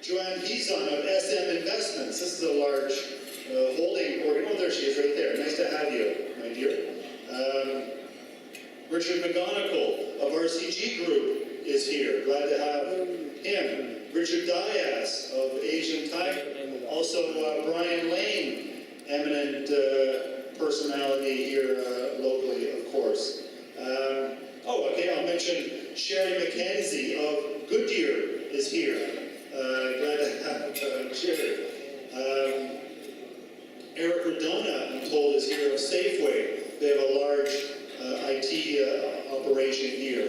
Joanne Hezon of SM Investments. This is a large holding organ. Oh, there she is right there. Nice to have you, my dear. Richard McGonigal of RCG Group is here. Glad to have him. Richard Diaz of Asian Tiger. Also Brian Lane, eminent personality here locally, of course. I'll mention Sherry McKenzie of Goodyear is here. Glad to have Sherry. Eric Redona, I'm told, is here of Safeway. They have a large IT operation here.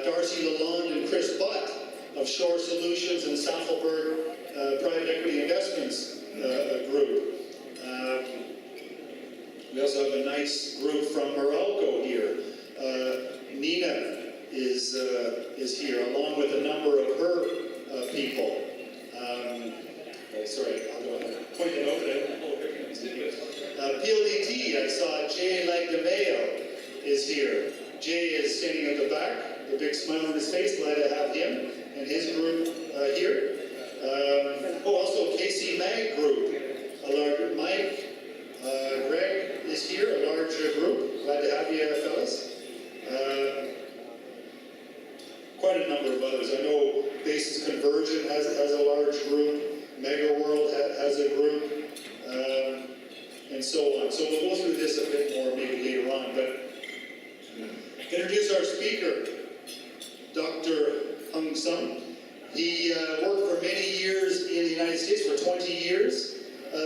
Darcy Lalonde and Chris Butt of Shore Solutions and Saffelberg Private Equity Investments Group. We also have a nice group from Morocco here. Nina is here, along with a number of her people. Sorry, I'll go ahead and point it over there. PLDT, I saw Jay Lagdameo is here. Jay is standing at the back, a big smile on his face. Glad to have him and his group here. Also KC Mag Group, a large Mike, Greg is here, a large group. Glad to have you, fellas. Quite a number of others. I know Basis Conversion has a large group. Mega World has a group, and so on. So we'll go through this a bit more maybe later on, but introduce our speaker, Dr. Hung Sung. He worked for many years in the United States, for 20 years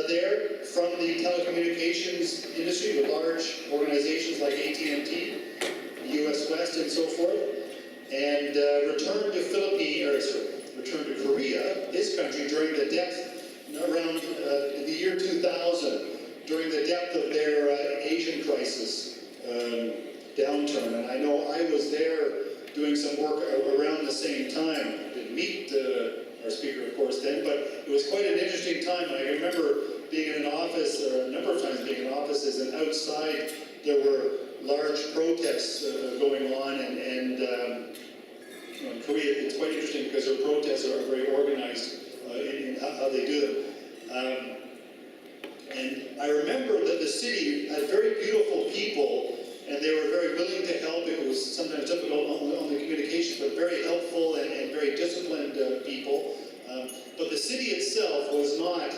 there, from the telecommunications industry with large organizations like AT&T, US West, and so forth, and returned to Korea, his country, during the depth, around the year 2000, during the depth of their Asian crisis downturn. And I know I was there doing some work around the same time. Didn't meet our speaker, of course, then, but it was quite an interesting time. I remember being in an office, a number of times being in offices, and outside there were large protests going on, and in Korea, it's quite interesting because their protests are very organized in how they do them. And I remember that the city had very beautiful people, and they were very willing to help. It was sometimes difficult on the communication, but very helpful and very disciplined people. But the city itself was not,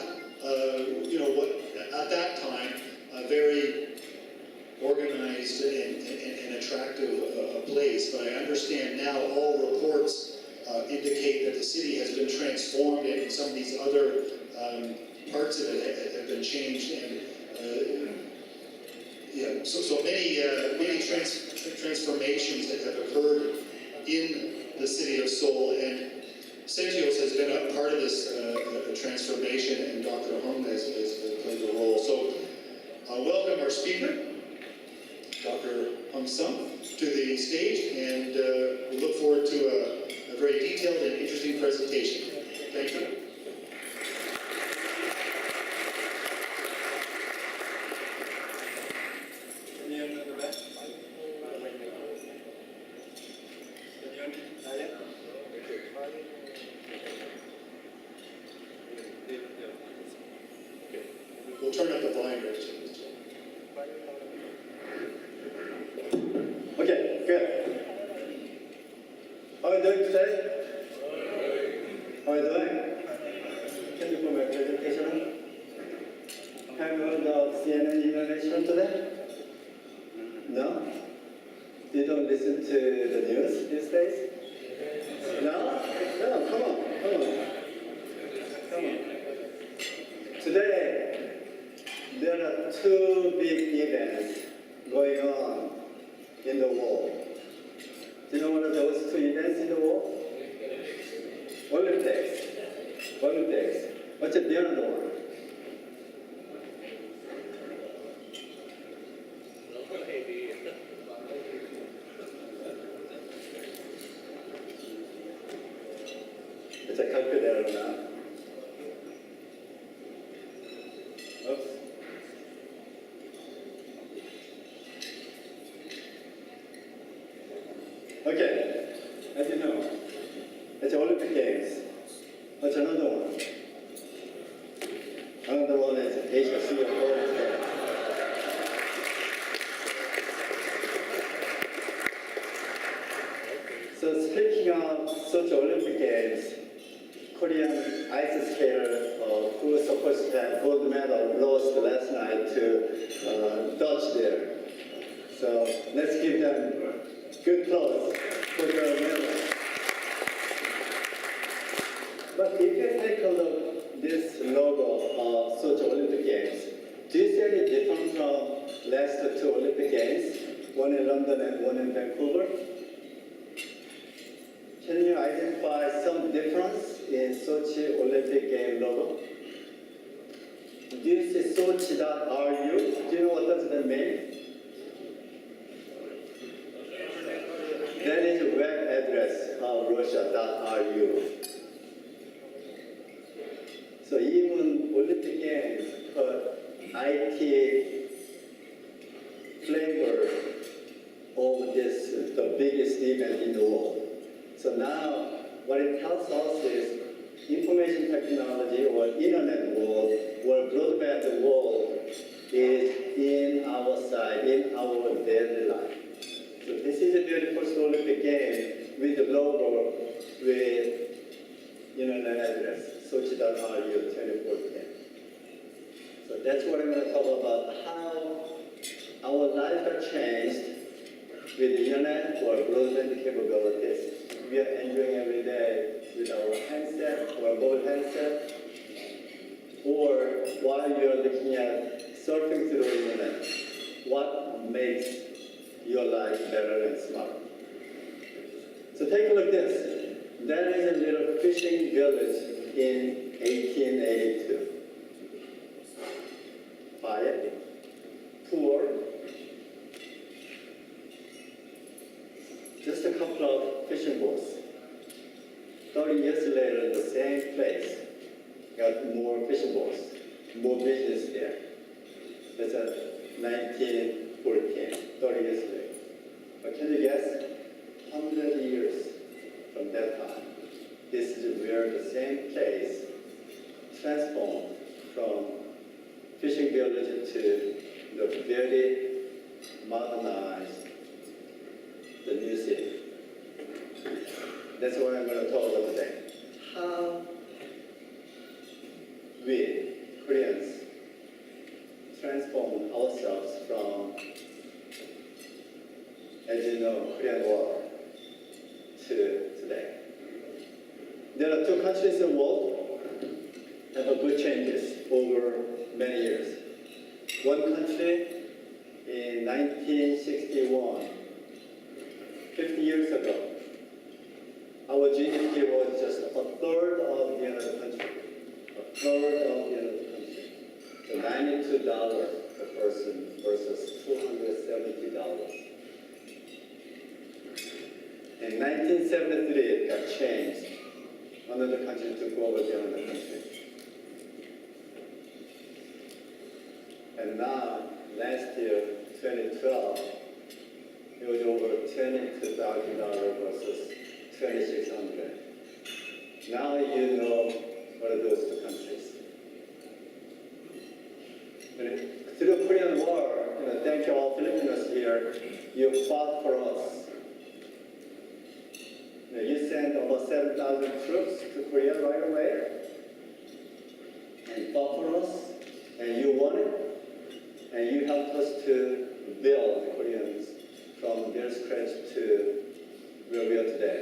at that time, very organized and attractive place, but I understand now all reports indicate that the city has been transformed and some of these other parts of it have been changed, and so many transformations that have occurred in the city of Seoul, and Sentios has been a part of this transformation, and Dr. Hung has played a role. So welcome our speaker, Dr. Hung Sung, to the stage, and we look forward to a very detailed and interesting presentation. Thank you. We'll turn up the volume. Okay, good. How are you doing today? How are you doing? Can you put my presentation on? Have you heard of CNN information today? No? You don't listen to the news these days? No? No, come on. Today, there are two big events going on in the world. Do you know what are those two events in the world? Olympics. What's the other one? It's a calculator now. Oops. Okay, as you know, it's Olympic Games. What's another one. Another one is Asia Singapore. So speaking of Sochi Olympic Games, Korean ice skater who was supposed to have gold medal lost last night to Dutch there. So let's give them good applause for their medal. But if you take a look at this logo of Sochi Olympic Games, do you see any difference from last two Olympic Games, one in London and one in Vancouver? Can you identify some difference in Sochi Olympic Game logo? Do you see Sochi.ru? Do you know what does that mean? That is a web address of Russia.ru. So even Olympic Games put IT flavor of this, the biggest event in the world. So now, what it tells us is information technology or internet world or broadband world is in our side, in our daily life. So this is a beautiful Olympic game with the logo, with internet address, Sochi.ru 2014. So that's what I'm going to talk about, how our lives have changed with the internet or broadband capabilities. We are enjoying every day with our handset or mobile handset, or while you're looking at surfing through the internet, what makes your life better and smarter? So take a look at this. That is a little fishing village in 1882. Quiet, poor, just a couple of fishing boats. 30 years later, the same place got more fishing boats, more business there. That's at 1914, 30 years later. But can you guess? 100 years from that time, this is where the same place transformed from fishing village to the very modernized, the new city. That's what I'm going to talk about today. How we, Koreans, transform ourselves from, as you know, Korean War to today. There are two countries in the world that have good changes over many years. One country in 1961, 50 years ago, our GDP was just a third of the other country. A third of the other country. So $92 per person versus $270. In 1973, it got changed. Another country took over the other country. And now, last year, 2012, it was over $22,000 versus $2,600. Now you know what are those two countries. Through the Korean War, thank you all Filipinos here, you fought for us. You sent about 7,000 troops to Korea right away and fought for us, and you won it, and you helped us to build Koreans from their scratch to where we are today.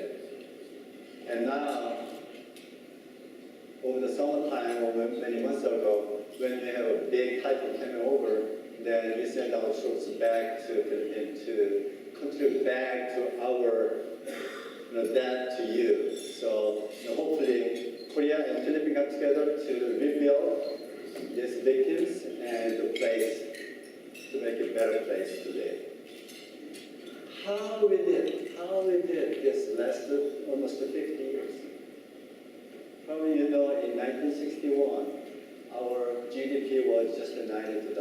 And now, over the summertime, or many months ago, when we have a big typhoon coming over, then we send our troops back to Philippines to contribute back to our debt to you. So hopefully, Korea and Philippines got together to rebuild these victims and the place to make a better place today. How we did this lasted almost 50 years. Probably you know in 1961, our GDP was just $92.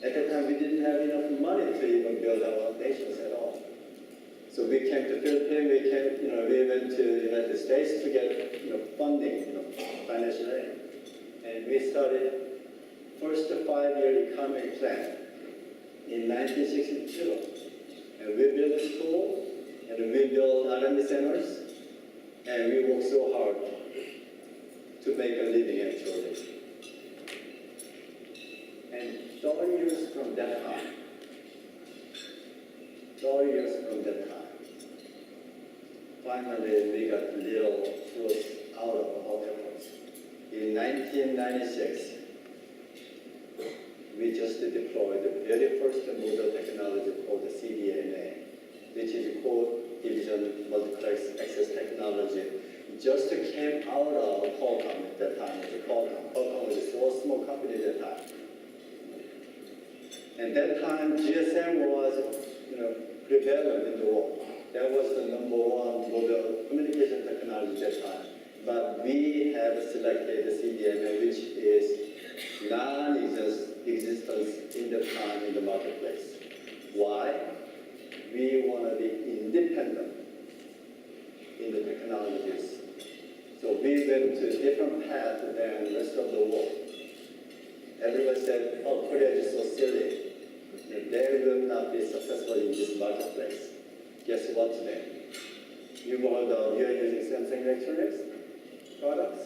At that time, we didn't have enough money to even build our nations at all. So we came to Philippines, we went to the United States to get funding started first 5-year economic plan in 1962. And we built a school, and we built R&D centers, and we worked so hard to make a living actually. And 30 years from that time, 30 years from that time, finally we got little fruits out of our efforts. In 1996, we just deployed the very first model technology called the CDMA, which is Code Division Multiplex Access Technology. It just came out of Qualcomm at that time. Qualcomm was a so small company at that time. At that time, GSM was, prevalent in the world. That was the #1 mobile communication technology at that time. But we have selected the CDMA, which is non-existence in the time in the marketplace. Why? We want to be independent in the technologies. So we went to a different path than the rest of the world. Everyone said, oh, Korea is so silly. They will not be successful in this marketplace. Guess what today? You are using Samsung Electronics products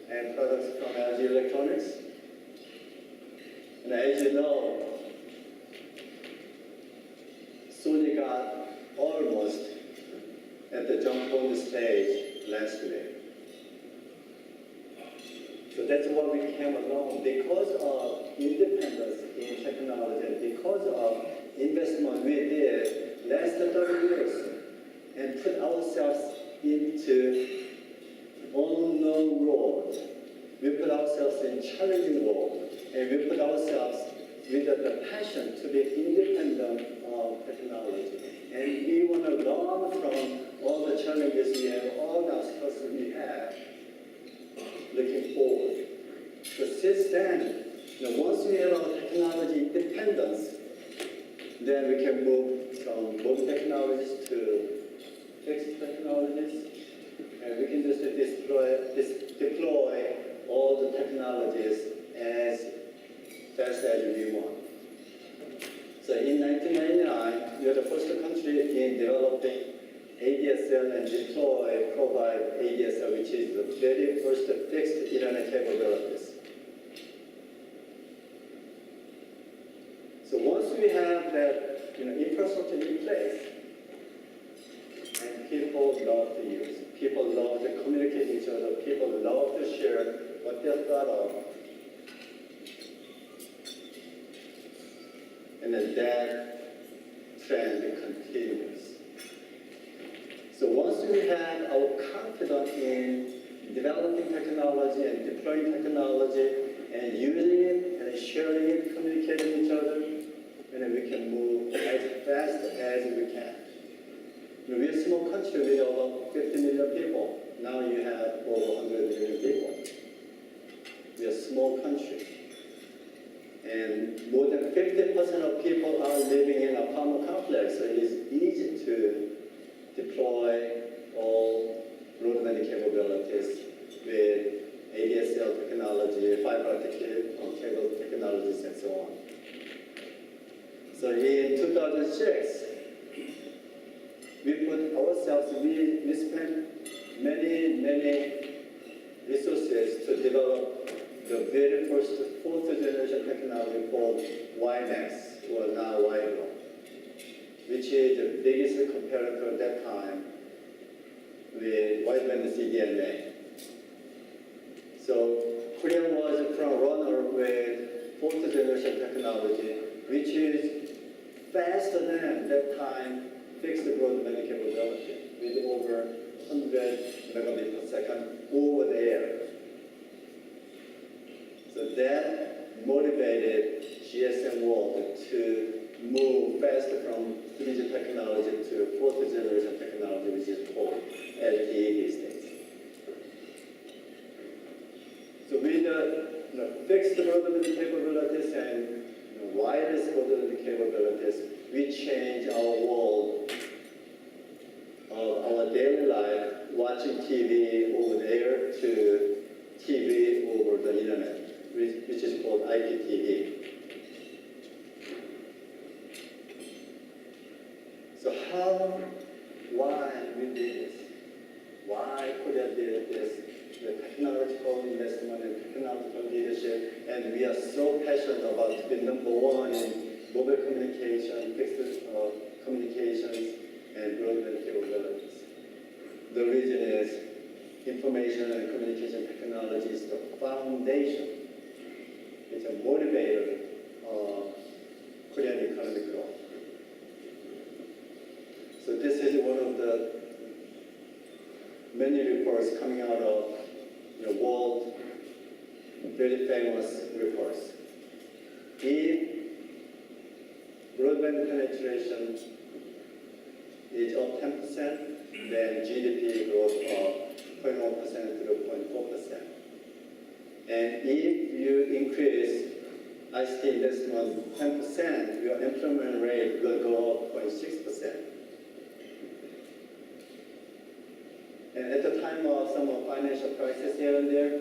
and products from LG Electronics. And as you know, Sony got almost at the jump on the stage last week. So that's why we came along, because of independence in technology and because of investment we did last 30 years and put ourselves into unknown road. We put ourselves in challenging world, and we put ourselves with the passion to be independent of technology. And we want to learn from all the challenges we have, all the obstacles we have, looking forward. So since then, once we have our technology independence, then we can move from mobile technologies to fixed technologies, and we can just deploy all the technologies as fast as we want. So in 1999, we were the first country in developing ADSL and provide ADSL, which is the very first fixed internet capabilities. So once we have that infrastructure in place, and people love to use, people love to communicate with each other, people love to share what they thought of, and then that trend continues. So once we have our confidence in developing technology and deploying technology and using it and sharing it, communicating with each other, and then we can move as fast as we can. We're a small country with over 50 million people. Now you have over 100 million people. We're a small country. And more than 50% of people are living in an apartment complex, so it is easy to deploy all broadband capabilities with ADSL technology, fiber optic cable technologies, and so on. So in 2006, we put ourselves, we spent many resources to develop the very first fourth generation technology called WiMAX, or now WiMAX, which is the biggest competitor at that time with wideband CDMA. So Korea was a front runner with fourth generation technology, which is faster than that time fixed broadband capability with over 100 megabits per second over the air. So that motivated GSM World to move faster from 3G technology to fourth generation technology, which is called LTE these days. So with the fixed broadband capabilities and wireless broadband capabilities, we change our world of our daily life, watching TV over the air to TV over the internet. We technological investment and technological leadership, and we are so passionate about to be number one in mobile communication, fixed communications, and broadband capabilities. The reason is information and communication technology is the foundation. It's a motivator of Korean economic growth. So this is one of the many reports coming out of the world, very famous reports. If broadband penetration is up 10%, then GDP growth of 0.1% to 0.4%. And if you increase ICT investment 10%, your employment rate will go up 0.6%. And at the time of some financial crisis here and there,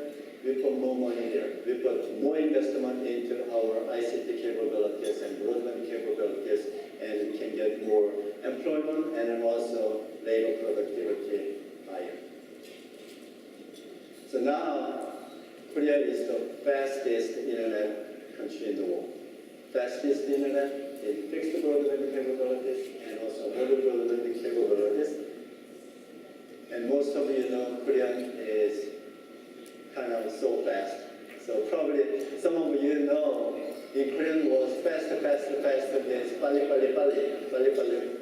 we put more money there. We put more investment into our ICT capabilities and broadband capabilities, and we can get more employment and then also labor productivity higher. So now, Korea is the fastest internet country in the world. Fastest internet in fixed broadband capabilities and also mobile broadband capabilities. And most of you know Korean is kind of so fast. So probably some of you know in Korean was fast means 빨리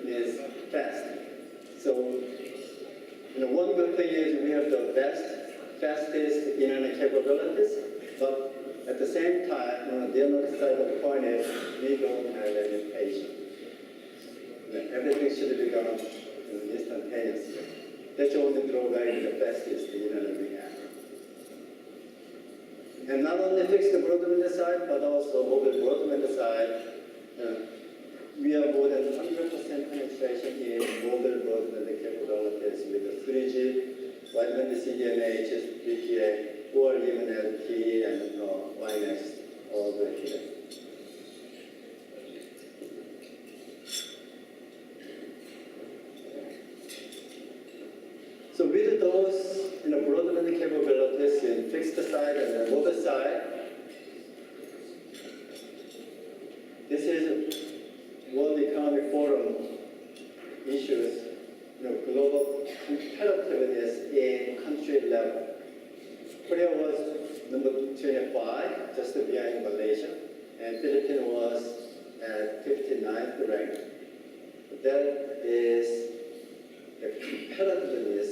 means fast. So one good thing is we have the fastest internet capabilities, but at the same time, the other side of the coin is we don't have any patience. Everything should be done instantaneously. That's the only drawback in the fastest internet we have. And not only fixed broadband side, but also mobile broadband side, we are more than 100% penetration in mobile broadband capabilities with the 3G, wideband CDMA, HSPPA, or even LTE and WiMAX all the way here. So with those broadband capabilities in fixed side and the mobile side, this is World Economic Forum issues, global competitiveness in country level. Korea was number 25, just behind Malaysia, and Philippines was at 59th rank. That is the competitiveness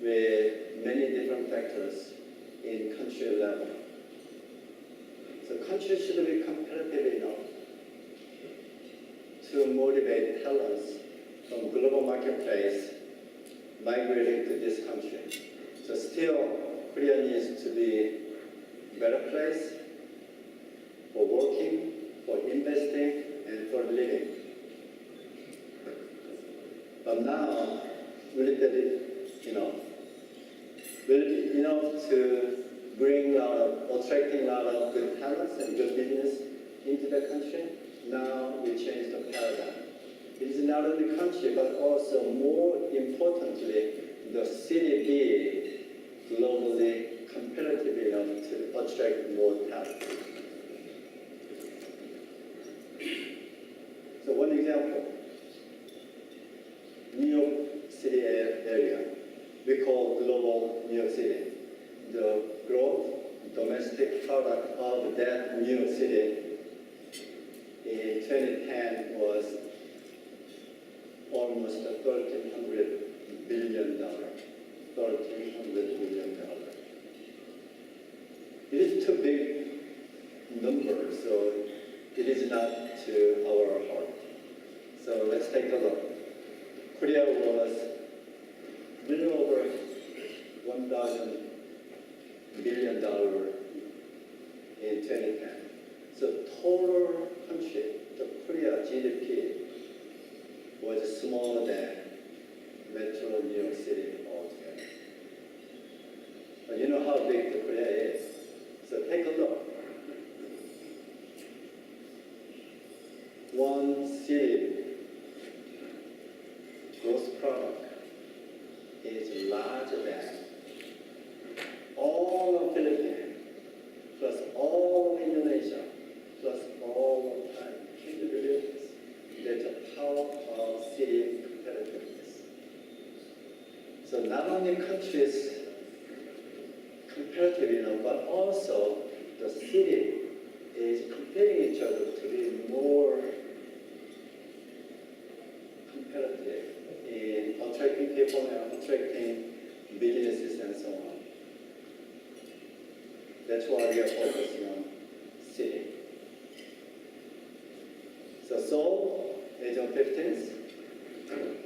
with many different factors in country level. So countries should be competitive enough to motivate talents from global marketplace migrating to this country. So still, Korea needs to be a better place for working, for investing, and for living. But now, will it be enough to bring attracting a lot of good talents and good business into the country? Now we change the paradigm. It is not only the country, but also more importantly, the city be globally competitive enough to attract more talent. So one example, New York City area, we call global New York City. The growth, domestic product of that New York City in 2010 was almost $1,300 billion. $1,300 billion. It is too big number, so it is not to our heart. So let's take a look. Korea was a little over $1,000 billion in 2010. So total country, the Korea GDP was smaller than Metro New York City altogether. But you know how big the Korea is. So take a look. One city gross product is larger than all comparative, but also the city is comparing each other to be more competitive in attracting people and attracting businesses and so on. That's why we are focusing on city. So Seoul is on 15th,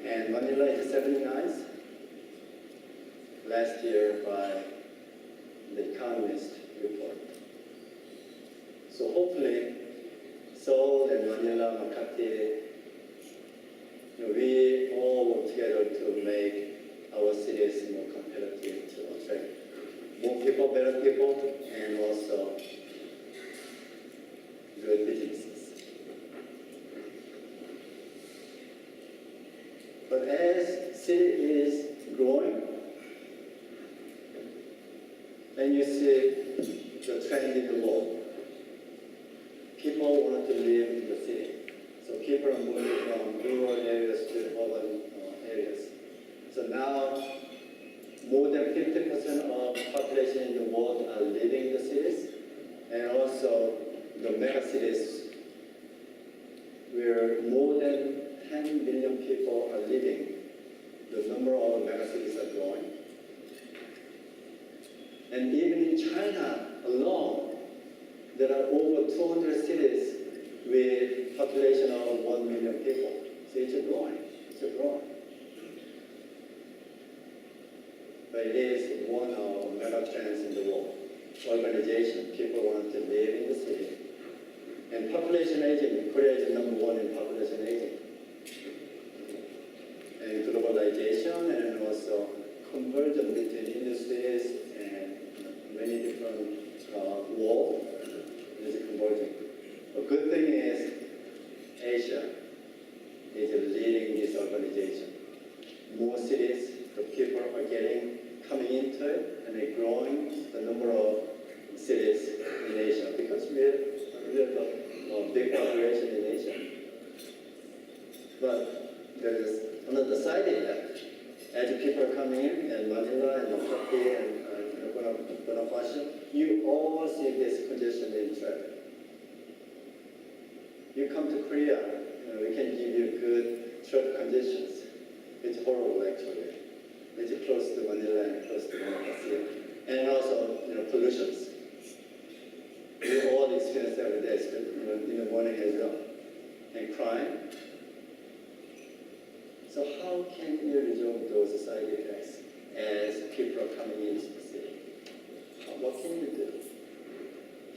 and Manila is 79th. Last year by the Economist report. So hopefully, Seoul and Manila, Makati, we all work together to make our cities more competitive, to attract more people, better people, and also good businesses. But as city is growing, and you see the trend in the world, people want to live in the city. So people are moving from rural areas to urban areas. So now, more than 50% of the population in the world are living in the cities, and also the mega cities, where more than 10 million people are living. The number of mega cities are growing. And even in China alone, there are over 200 cities with population of 1 million people. So it's growing. But it is one of mega trends in the world. Urbanization, people want to live in the city. And population aging, Korea is number one in population aging. And globalization and also convergence between industries and many different world is converging. A good thing is Asia is leading this urbanization. More cities, the people are coming into it, and they're growing the number of cities in Asia because we have a big population in Asia. But there is another side effect. As people are coming in, and Manila and Makati and Bonifacio, you all see this congestion in traffic. You come to Korea, we can give you good traffic conditions. It's horrible actually. It's close to Manila and close to Bonifacio. And also, pollutions. We all experience every day, in the morning as well. And crime. So how can we resolve those side effects as people are coming into the city? What can we do?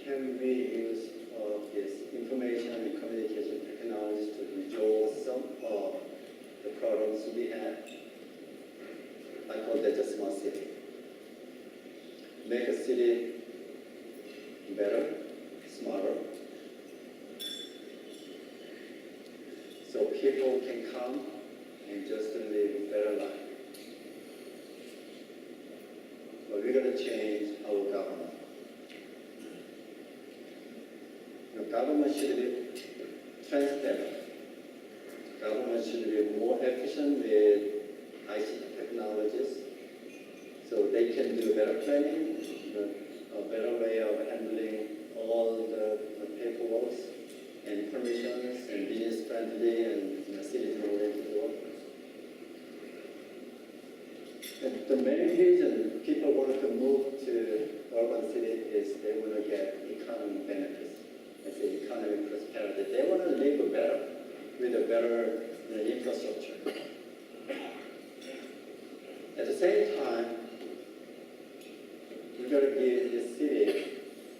Can we use this information and communication technology to resolve some of the problems we have? I call that a smart city. Make a city better, smarter, so people can come and just live a better life. But we're going to change our government. The government should be transparent. Government should be more efficient with ICT technologies, so they can do better planning, a better way of handling all the paperwork and permissions and business-friendly and citizen-oriented work. And the main reason people want to move to urban city is they want to get economic benefits. I say economic prosperity. They want to live better with a better infrastructure. At the same time, we've got to give the city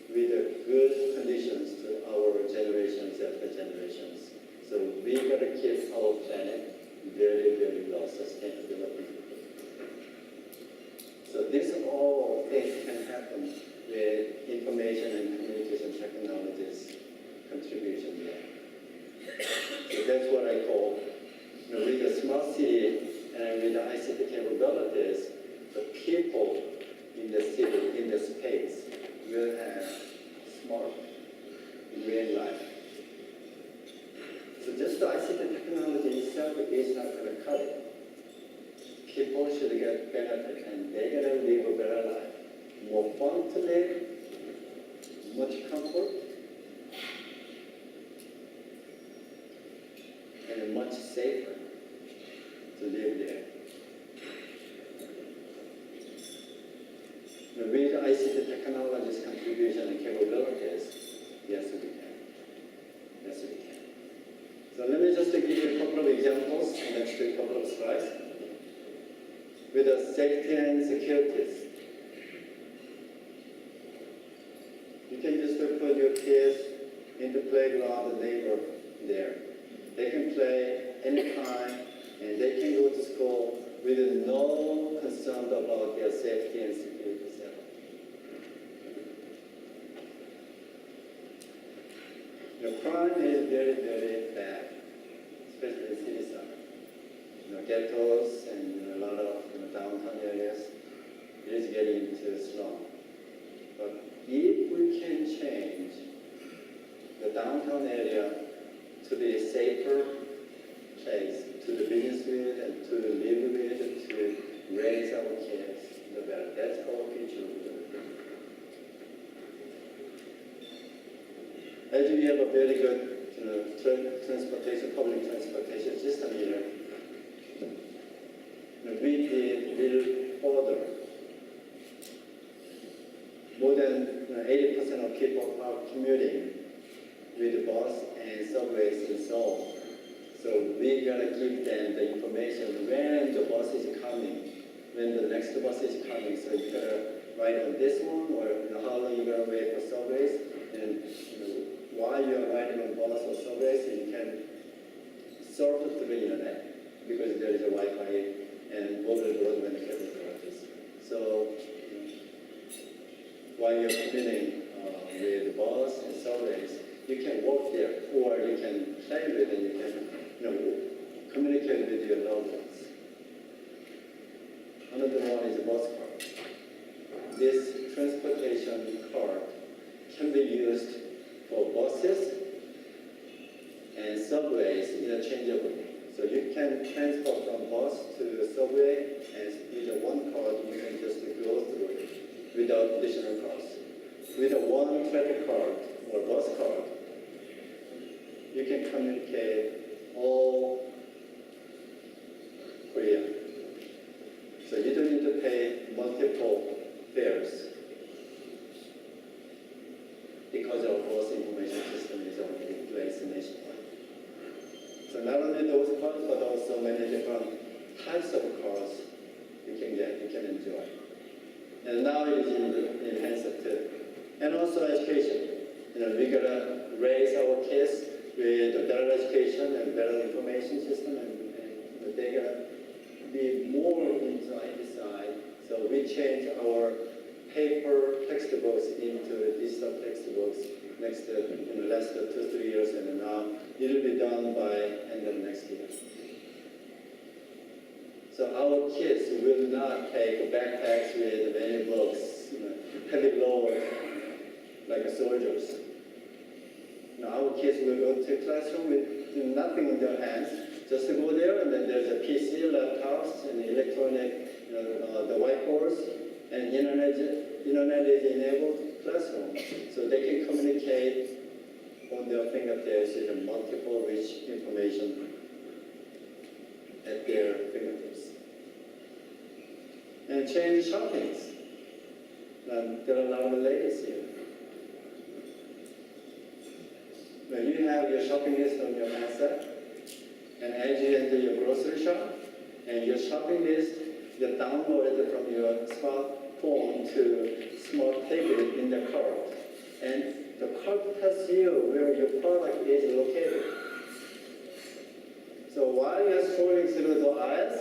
with good conditions to our generations after generations. So we've got to keep our planet very, very low sustainability. So these all things can happen with information and communication technologies contribution there. So that's what I call, with the smart city and with the ICT capabilities, the people in the city, in the space, will have smart real life. So just the ICT technology itself is not going to cut it. People should get benefit and they're going to live a better life, more to live, much comfort, and much safer to live there. With ICT technology's contribution and capabilities, yes, we can. Yes, we can. So let me just give you a couple of examples in the next couple of slides. With the safety and securities. You can just put your kids in the playground, the neighbor there. They can play anytime, and they can go to school with no concern about their safety and security. The crime is very, very bad, especially in city side. Ghettos and a lot of downtown areas, it is getting into slum. But if we can change the downtown area to be a safer place to the business with and to live with, to raise our kids, the better. That's our future. As we have a very good transportation, public transportation system here, we did little further. More than 80% of people are commuting with the bus and subways and so on. So we gotta give them the information when the bus is coming, when the next bus is coming. So you gotta ride on this one, or how long you gotta wait for subways, and while you are riding on bus or subways, you can surf through the internet because there is a Wi-Fi and mobile broadband capabilities. So while you're commuting with the bus and subways, you can walk there, or you can play with it, and you can communicate with your loved ones. Another one is a bus card. This transportation card can be used for buses and subways interchangeably. So you can transfer from bus to subway, and with one card you can just go through it without additional cost. With a one credit card or bus card, you can communicate all Korea. So you don't need to pay multiple fares because our bus information system is already in place nationwide. So not only those cards, but also many different types of cards you can get, you can enjoy. And now it is in the hands of too. And also education. We gotta raise our kids with a better education and better information system, and they gotta be more inside the side. So we change our paper textbooks into digital textbooks next last 2-3 years, and now it will be done by end of next year. So our kids will not take backpacks with many books, heavy load like soldiers. Now our kids will go to classroom with nothing in their hands, just to go there, and then there's a PC, laptops, and electronic, the whiteboards, and internet is enabled classroom, so they can communicate on their fingertips with multiple rich information at their fingertips. And change shoppings. Now, there are a lot of ladies here. When you have your shopping list on your handset, and as you enter your grocery shop, and your shopping list, you download it from your smartphone to smart table in the cart. And the cart tells you where your product is located. So while you're scrolling through the aisles,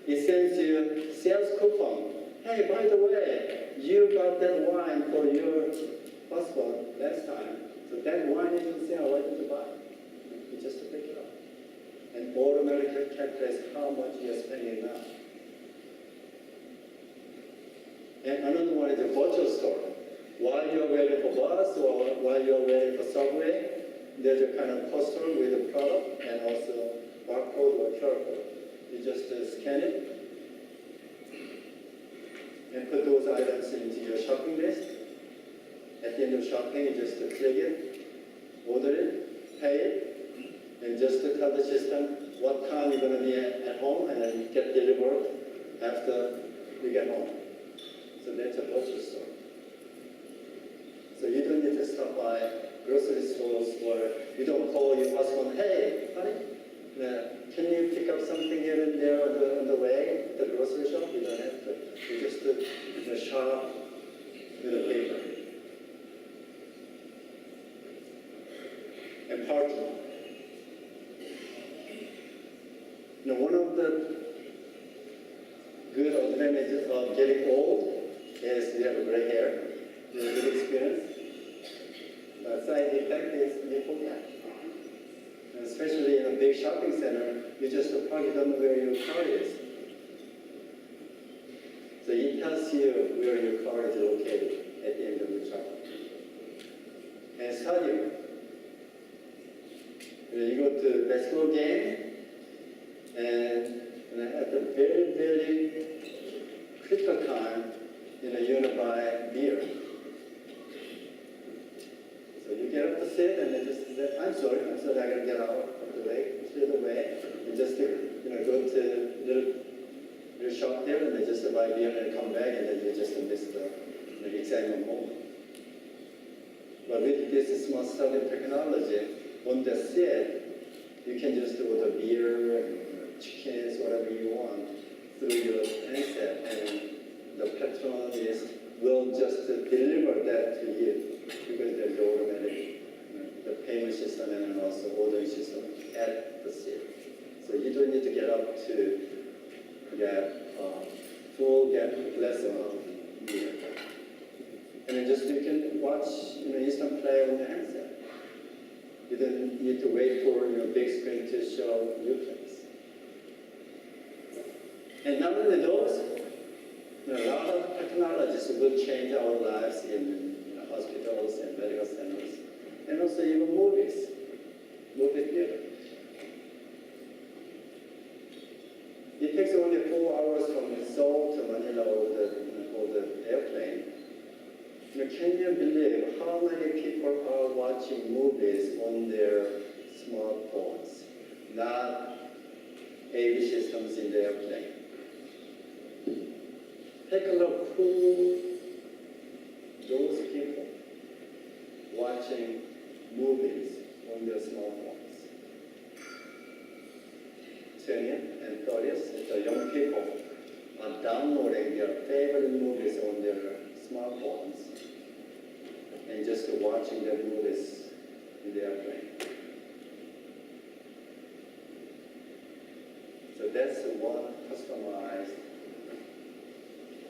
it sends you sales coupon. Hey, by the way, you got that wine for your husband last time. So that wine is on sale, why did you buy? You just pick it up. And automatically calculates how much you're spending now. And another one is a virtual store. While you're waiting for bus or while you're waiting for subway, there's a kind of poster with a product and also barcode or QR code. You just scan it, and put those items into your shopping list. At the end of shopping, you just click it, order it, pay it, and just tell the system what time you're going to be at home, and then get delivered after you get home. So that's a grocery store. So you don't need to stop by grocery stores, or you don't call your husband, hey, honey, can you pick up something here and there on the way at the grocery shop? You don't have to. You just shop with a paper. And parking. One of the good advantages of getting old is you have a gray hair. You have a good experience. The side effect is you forget. And especially in a big shopping center, you just probably don't know where your car is. So it tells you where your car is located at the end of the shop. And studying. You go to a basketball game, and at the very, very critical time, you want to buy beer. So you get up to sit, and then just say, I'm sorry, I gotta get out of the way, straight away, and just go to little shop there, and then just buy beer and come back, and then you just miss the excitement moment. But with this smart study technology, on the set, you can just order beer, chickens, whatever you want, through your handset, and the patronist will just deliver that to you, because there's the automatic the payment system and also ordering system at the set. So you don't need to get up to get full glass of beer. And then just you can watch instant play on the handset. You don't need to wait for big screen to show new things. And not only those, a lot of technologies will change our lives in hospitals and medical centers, and also even movies, movie theater. It takes only 4 hours from Seoul to Manila or the airplane. Can you believe how many people are watching movies on their smartphones, not AV systems in the airplane? Take a look who those people watching movies on their smartphones. 20th and 30th, the young people are downloading their favorite movies on their smartphones and just watching their movies in the airplane. So that's one customized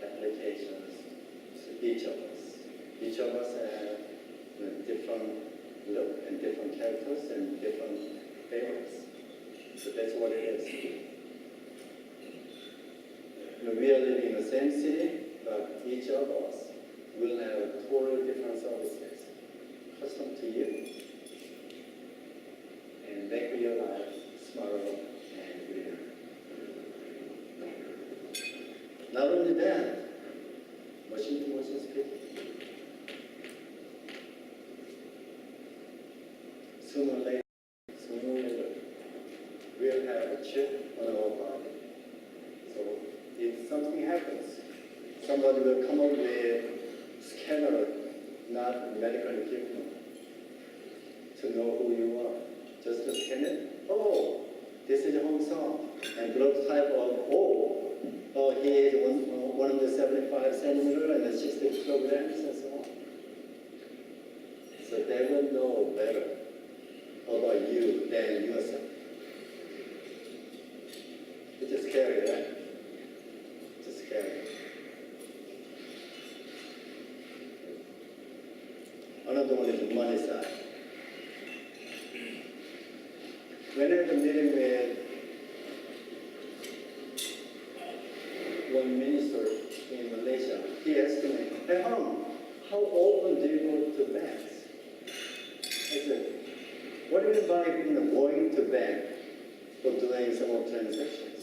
applications to each of us. Each of us have different look and different characters and different favorites. So that's what it is. We are living in the same city, but each of us will have totally different services, custom to you, and make your life smarter and greener. Not only that, machine-to-machine speaking. Sooner or later, we'll have a chip on our body. So if something happens, somebody will come up with a scanner, not medical equipment, to know who you are. Just to scan it. Oh, this is Hong Song. And blood type of, he is 175 centimeters and 60 kilograms and so on. So they will know better about you than yourself. It's scary, right? It's scary. Another one is the money side. Whenever meeting with one minister in Malaysia, he asked me, hey, how often do you go to banks? I said, what do you mean by going to bank for doing some transactions?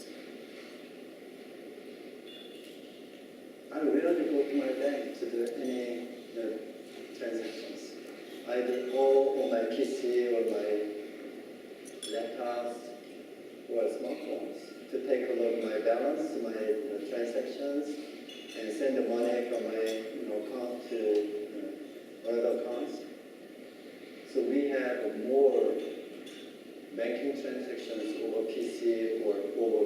I really to my bank to do any transactions. Either all on my PC or my laptops or smartphones to take a look at my balance, my transactions, and send the money from my account to other accounts. So we have more banking transactions over PC or over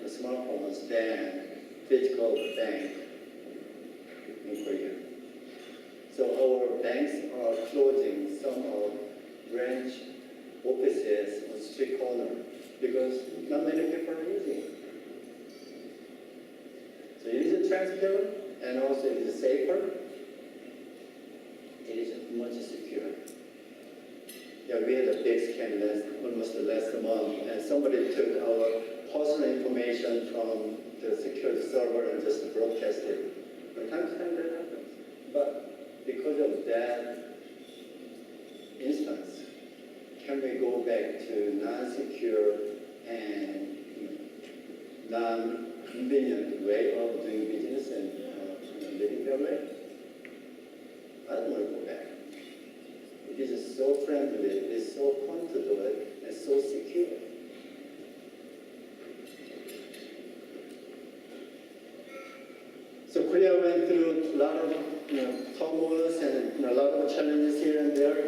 the smartphones than physical bank in Korea. So our banks are closing some of branch offices on street corner because not many people are using it. So it is transparent and also it is safer. It is much secure. Yeah, we had a big scam almost last month, and somebody took our personal information from the security server and just broadcast it. From time to time that happens. But because of that instance, can we go back to non-secure and non-convenient way of doing business and living their life? I don't want to go back. It is so friendly, it is so comfortable, and so secure. So Korea went through a lot of turmoils and a lot of challenges here and there,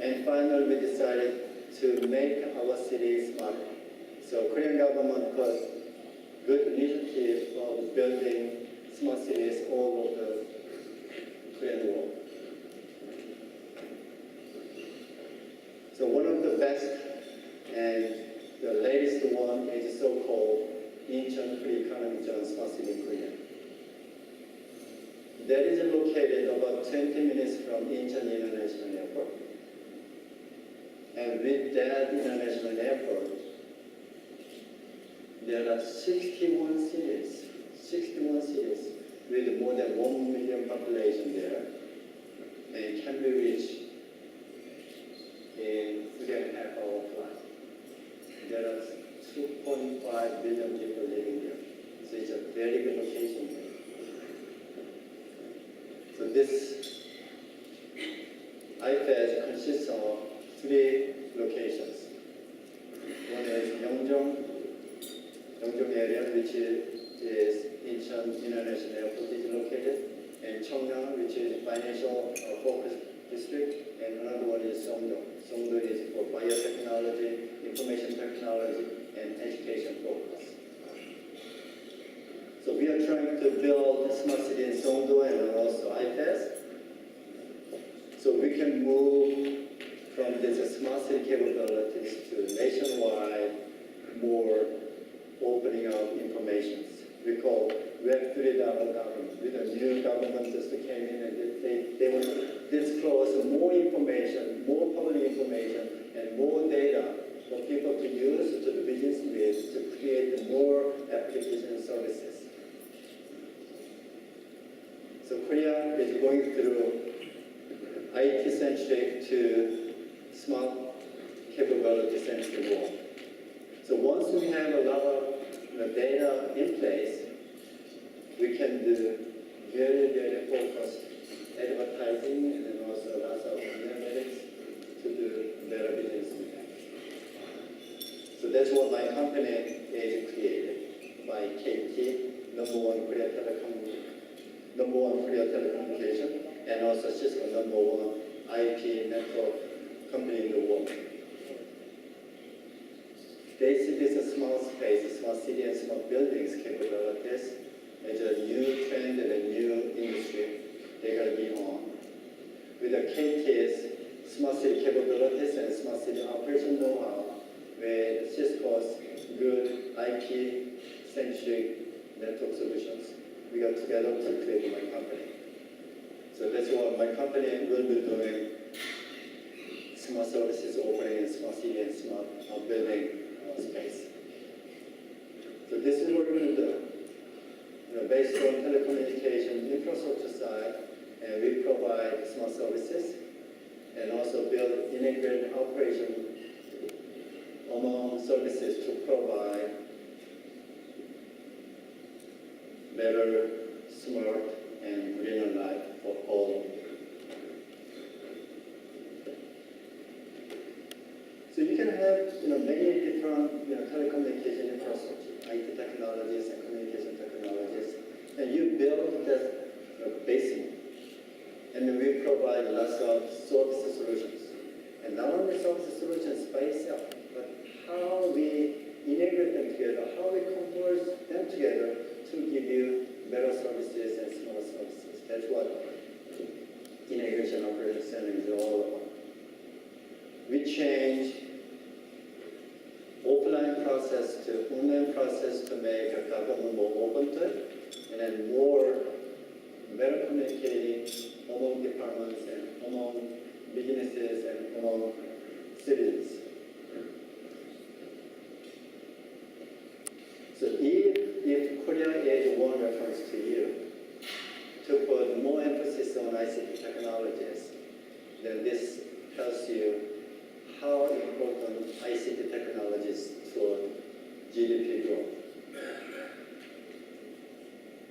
and finally we decided to make our city smarter. So Korean government got good initiative of building smart cities all over the Korean world. So one of the best and the latest one is so-called Incheon Free Economic Zone Smart City in Korea. That is located about 20 minutes from Incheon International Airport. And with that international airport, there are 61 cities with more than 1 million population there, and can be reached in 3.5-hour flight. There are 2.5 billion people living there. So it's a very good location there. So this IFES consists of 3 locations. One is Yeongjong area, which is Incheon International Airport is located, and Cheongnyang, which is financial focus district, and another one is Songdo. Songdo is for biotechnology, information technology, and education focus. So we are trying to build a smart city in Songdo and also IFES, so we can move from this smart city capabilities to nationwide more opening up information. We call Web 3.0 government. With a new government just came in and they want to disclose more information, more public information, and more data for people to use to the business with to create more application services. So Korea is going through IT-centric to smart capability-centric world. So once we have a lot of data in place, we can do very, very focused advertising and then also lots of analytics to do better business with that. So that's what my company is created by KT, number one Korea telecommunication, and also Cisco, number one IP network company in the world. They see this as small space, smart city and smart buildings capabilities as a new trend and a new industry they're going to be on. With the KT's smart city capabilities and smart city operation know-how, with Cisco's good IP-centric network solutions, we got together to create my company. So that's what my company will be doing, smart services offering in smart city and smart building space. So this is what we're going to do. Based on telecommunication infrastructure side, and we provide smart services and also build integrated operation among services to provide better smart, and greener life for all. So you can have many different telecommunication infrastructure, IT technologies and communication technologies, and you build the basic. And we provide lots of service solutions. And not only service solutions by itself, but how we integrate them together, how we converge them together to give you better services and smarter services. That's what integration operations center is all about. We change offline process to online process to make a government more open to it, and then more better communicating among departments and among businesses and among citizens. So if Korea Age 1 refers to you to put more emphasis on ICT technologies, then this tells you how important ICT technologies for GDP growth.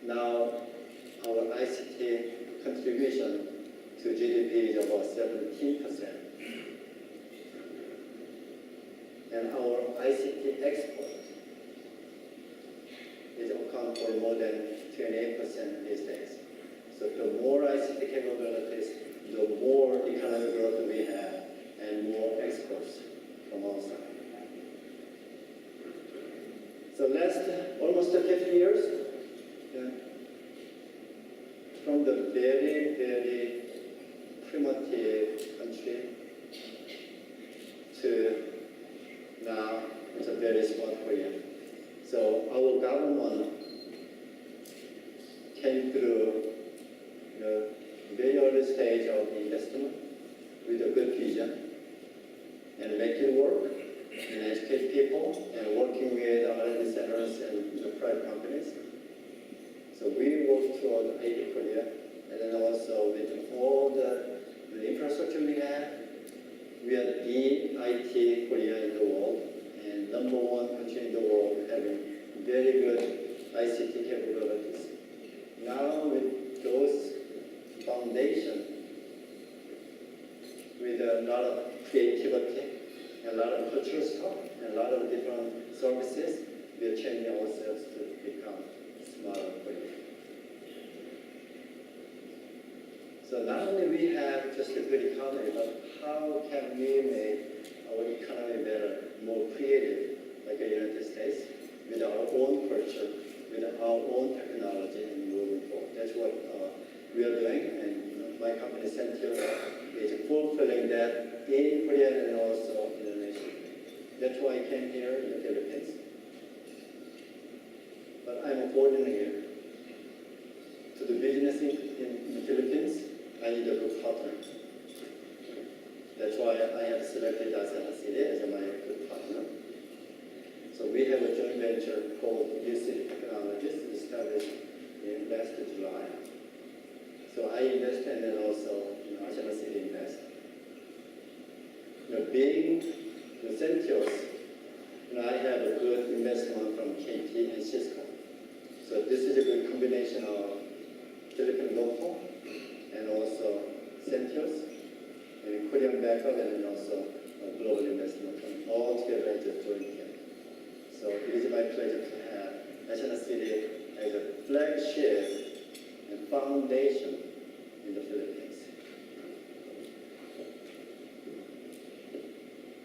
Now, our ICT contribution to GDP is about 17%. And our ICT export is account for more than 28% these days. So the more ICT capabilities, the more economic growth we have and more exports from our side. So last almost 50 years, from the very, very primitive country to now it's a very smart Korea. So our government came through the very early stage of investment with a good vision and make it work and educate people and working with R&D centers and private companies. So we work toward IT Korea, and then also with all the infrastructure we have, we are the IT Korea in the world, and #1 country in the world having very good ICT capabilities. Now with those foundation, with a lot of creativity, a lot of cultural stuff, and a lot of different services, we are changing ourselves to become smarter Korea. So not only we have just a good economy, but how can we make our economy better, more creative, like the United States, with our own culture, with our own technology, and moving forward. That's what we are doing, and my company Centio is fulfilling that in Korea and also in the nation. That's why I came here in the Philippines. But I'm coordinator to the business in the Philippines. I need a good partner. That's why I have selected ASEAN City as my good partner. So we have a joint venture called UC Technologies, established in last July. So I invest, and then also ASEAN City invest. Being the Centios, I have a good investment from KT and Cisco. So this is a good combination of Philippine local and also Centios, and Korean backup, and then also global investment from all together as a joint team. So it is my pleasure to have ASEAN City as a flagship and foundation in the Philippines.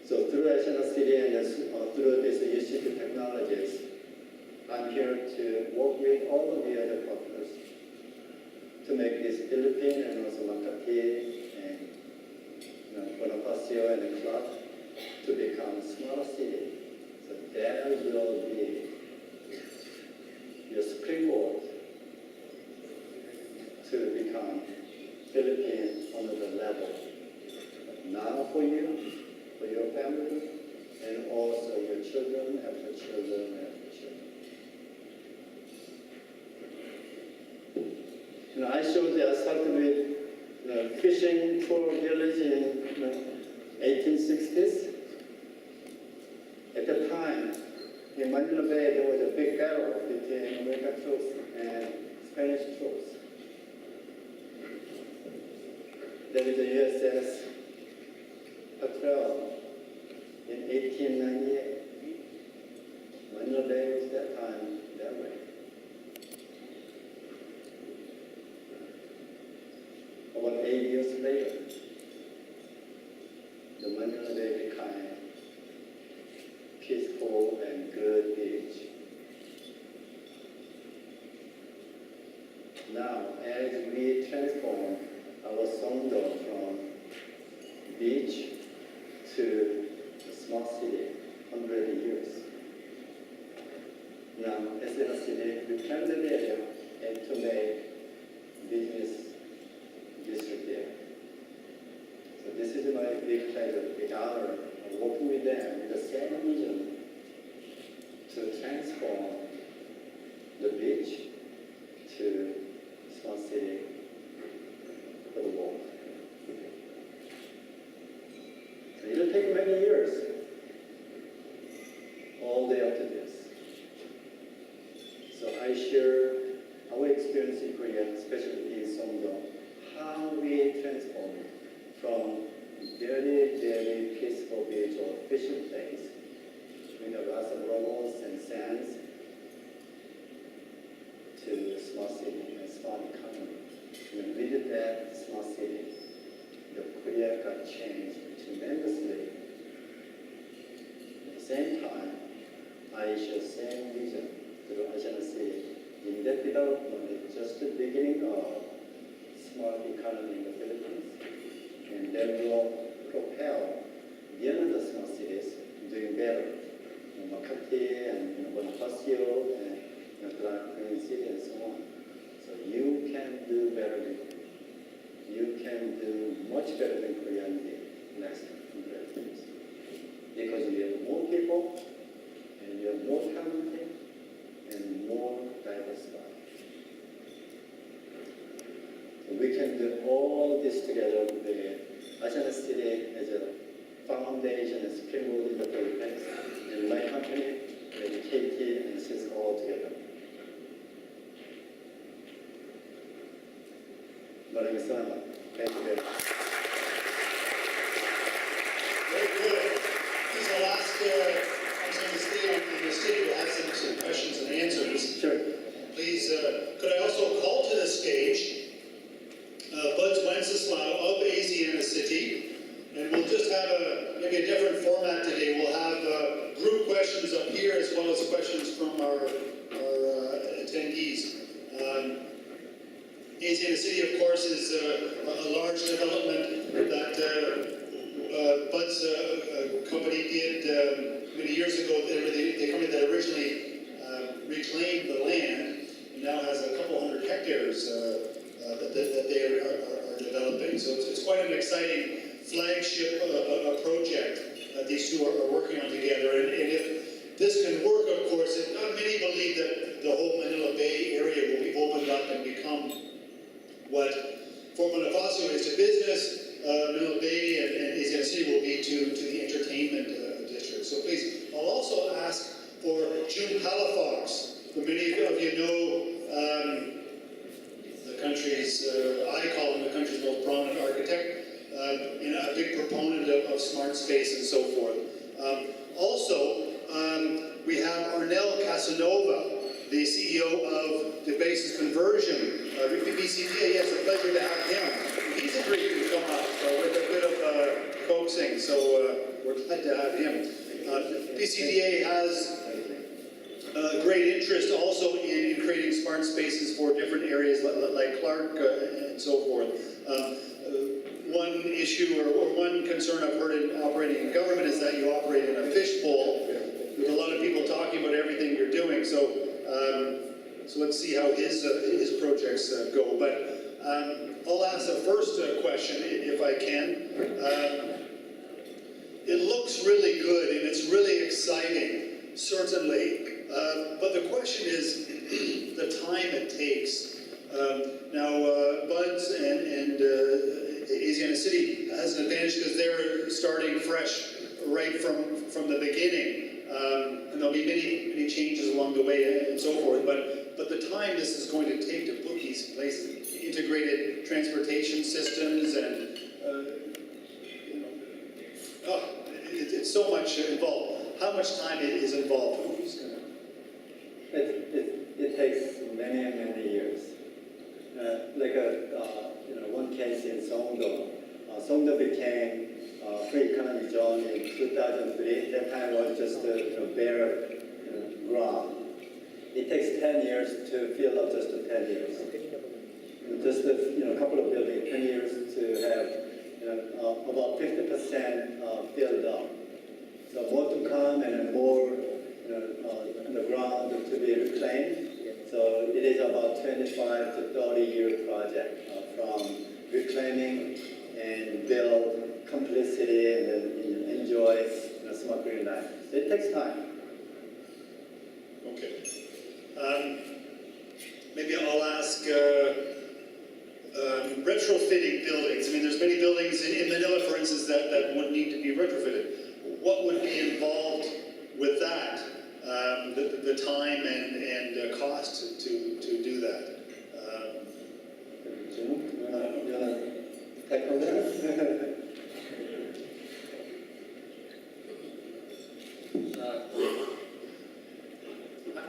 So through ASEAN City and through this UCT Technologies, I'm here to work with all of the other partners to make this Philippine and also Makati and Bonifacio and the club to become a smaller city. So that will be your springboard to become Philippine on another level. But now for you, for your family, and also your children after children after children. I showed that I started with fishing for village in 1860s. At the time, in Manila Bay, there was a big battle between American troops and Spanish troops. There is a USS Patrol in 1898. Manila Bay was that time that way. About 8 years later, the Manila Bay became peaceful and good beach. Now, as we transform our Songdo from beach to a small city, 100 years. Now, as a city, we planned the area and to make business district there. So this is my big pleasure, big honor of working with them with the same vision to transform the beach to small city for the world. So it'll take many years, all day up to this. So I share our experience in Korea, especially in Songdo, how we transformed from very, very peaceful beach or fishing place with a lots of rubbles and sands to a small city and small economy. When we did that small city, the Korea got changed tremendously. At the same time, I share the same vision to the Asian city. In that development, it's just the beginning of small economy in the Philippines. And then we will propel the other small cities doing better. Makati and Bonifacio and Green City and so on. So you can do better than Korea. You can do much better than Korea in the next 100 years. Because we have more people, and we are more talented, and more diversified. We can do all this together with the Asian City as a foundation and springboard in the Philippines, and my company, with KT and Cisco all together. Maraming salamat. Thank you very much. Very good. This is the last, I'm going to stay on the stage. We'll have some questions and answers. Sure. Please, could I also call to the stage Buds Wenceslao of Asiana City, and we'll just have maybe a different format today. We'll have group questions up here as well as questions from our attendees. Asiana City, of course, is a large development that Bud's company did many years ago. The company that originally reclaimed the land now has a couple hundred hectares that they are developing. So it's quite an exciting flagship project that these two are working on together. And if this can work, of course, many believe that the whole Manila Bay area will be opened up and become what Fort Bonifacio is to business, Manila Bay and Asiana City will be to the entertainment district. So please, I'll also ask for June Palafox, who many of you know, the country's, I call him the country's most prominent architect, a big proponent of smart space and so forth. Also, we have Arnel Casanova, the CEO of the Basis Conversion, BCTA. It's a pleasure to have him. He's agreed to come up with a bit of coaxing, so we're glad to have him. BCTA has great interest also in creating smart spaces for different areas like Clark and so forth. One issue or one concern I've heard in operating in government is that you operate in a fishbowl with a lot of people talking about everything you're doing. So let's see how his projects go. But I'll ask the first question if I can. It looks really good and it's really exciting, certainly. But the question is the time it takes. Now, Buds and Asiana City has an advantage because they're starting fresh right from the beginning. And there'll be many changes along the way and so forth. But but the time this is going to take to put these places, integrated transportation systems and, you know, it's so much involved. How much time is involved? Who's gonna? It takes many years. One case in Songdo. Songdo became free economy zone in 2003. That time was just bare ground. It takes 10 years to fill up just 10 years. Just a couple of buildings, 10 years to have about 50% filled up. So more to come and more on the ground to be reclaimed. So it is about 25 to 30-year project from reclaiming and build complexity and then enjoy smart green life. So it takes time. Okay. Maybe I'll ask retrofitting buildings. I mean, there's many buildings in Manila, for instance, that would need to be retrofitted. What would be involved with that? The time and cost to do that. You wanna tackle that?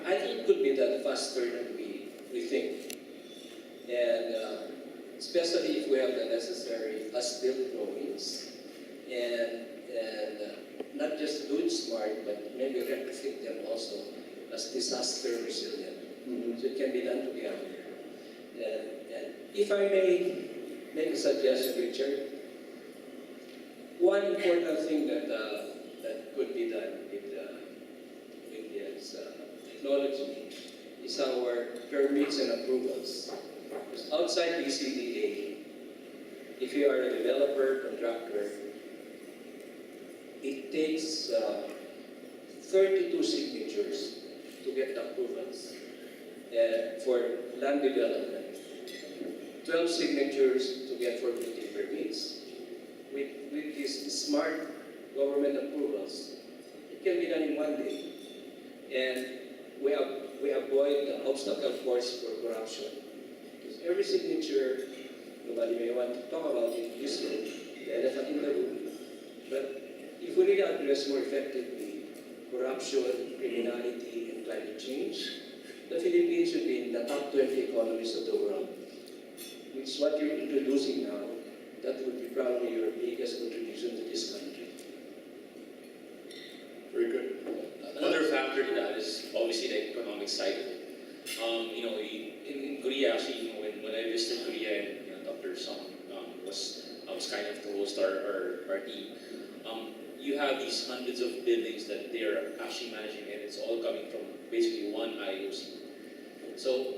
I think it could be done faster than we think. And especially if we have the necessary as-built drawings and not just do it smart, but maybe retrofit them also as disaster resilient. Mm-hmm. So it can be done together. And if I may make a suggestion, Richard, one important thing that could be done with this technology is our permits and approvals. Because outside PCDA, if you are a developer, contractor, it takes 32 signatures to get approvals for land development, 12 signatures to get for building permits. With these smart government approvals, it can be done in one day. And we avoid the obstacle course for corruption. Because every signature, nobody may want to talk about it, this room, the elephant in the room. But if we really address more effectively corruption, criminality, and climate change, the Philippines should be in the top 20 economies of the world. Which is what you're introducing now. That would be probably your biggest contribution to this country. Very good. Another factor to that is obviously the economic side of it. In Korea, actually, when I visited Korea and Dr. Song was kind of to host our team, you have these hundreds of buildings that they are actually managing, and it's all coming from basically one IOC. So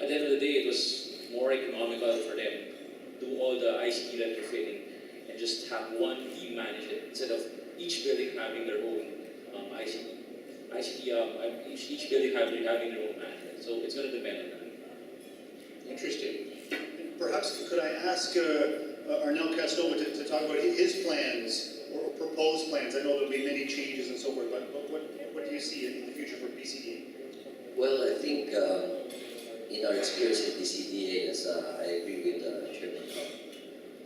at the end of the day, it was more economical for them to do all the ICT retrofitting and just have one team manage it instead of each building having their own ICT. Each building having their own management. So it's going to depend on that. Interesting. Perhaps could I ask Arnel Castova to talk about his plans or proposed plans? I know there'll be many changes and so forth, but what do you see in the future for PCDA? Well, I think in our experience in PCDA, as I agree with Chairman Tom,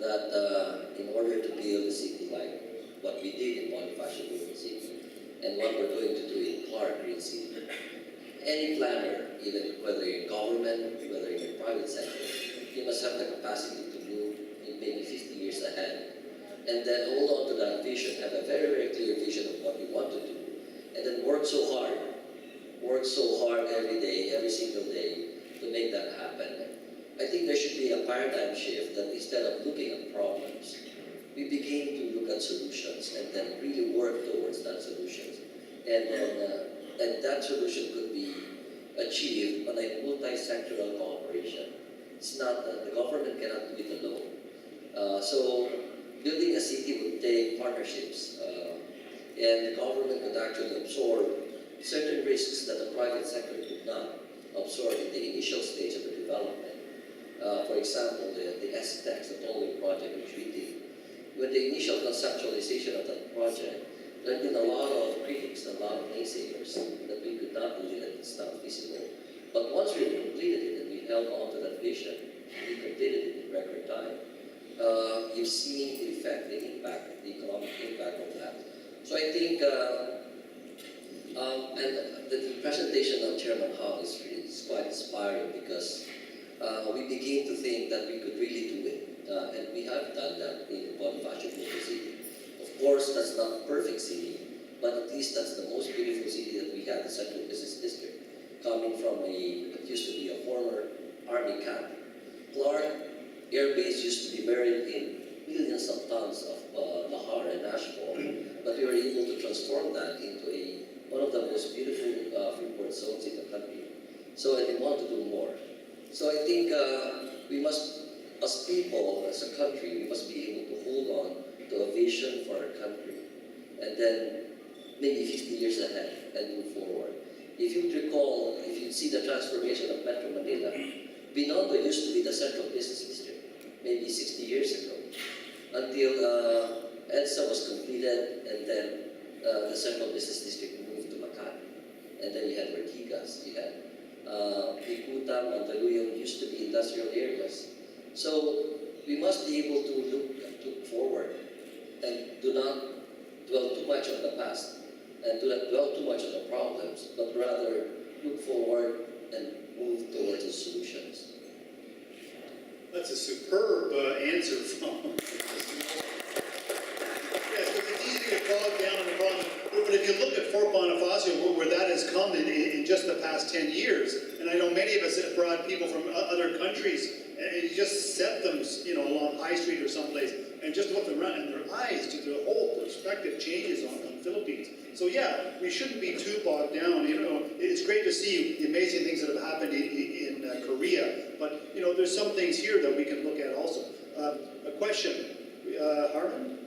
that in order to build a city like what we did in Bonifacio Green City and what we're going to do in Clark Green City, any planner, even whether in government, whether in the private sector, you must have the capacity to move in maybe 50 years ahead. And then hold on to that vision, have a very clear vision of what we want to do, and then work so hard every day, every single day to make that happen. I think there should be a paradigm shift that instead of looking at problems, we begin to look at solutions and then really work towards that solutions. And that solution could be achieved on a multi-sectoral cooperation. It's not that the government cannot do it alone. So building a city would take partnerships, and the government could actually absorb certain risks that the private sector could not absorb in the initial stage of the development. For example, the STEX, the tolling project which we did. With the initial conceptualization of that project, there have been a lot of critics, a lot of naysayers that we could not do it, that it's not feasible. But once we completed it and we held on to that vision, we completed it in record time. You've seen the effect, the impact, the economic impact of that. So I think, and the presentation of Chairman Hong is quite inspiring because we begin to think that we could really do it. And we have done that in Bonifacio Beautiful City. Of course, that's not a perfect city, but at least that's the most beautiful city that we have, the Central Business District, coming from what used to be a former army camp. Clark Air Base used to be buried in millions of tons of lahar and asphalt, but we were able to transform that into one of the most beautiful freeport zones in the country. So, and we want to do more. So I think we must, as people, as a country, we must be able to hold on to a vision for our country, and then maybe 50 years ahead and move forward. If you recall, if you see the transformation of Metro Manila, Binondo used to be the Central Business District, maybe 60 years ago, until EDSA was completed, and then the Central Business District moved to Makati. And then you had Ortigas, you had Bikutan, Mandaluyong used to be industrial areas. So we must be able to look forward and do not dwell too much on the past and do not dwell too much on the problems, but rather look forward and move towards the solutions. That's a superb answer from. Yes, because it's easy to get bogged down in the problem. But if you look at Fort Bonifacio, where that has come in just the past 10 years, and I know many of us have brought people from other countries, and you just set them, along High Street or someplace, and just look around, and their eyes, just their whole perspective changes on the Philippines. So yeah, we shouldn't be too bogged down. It's great to see the amazing things that have happened in Korea, but there's some things here that we can look at also. A question, Harmon?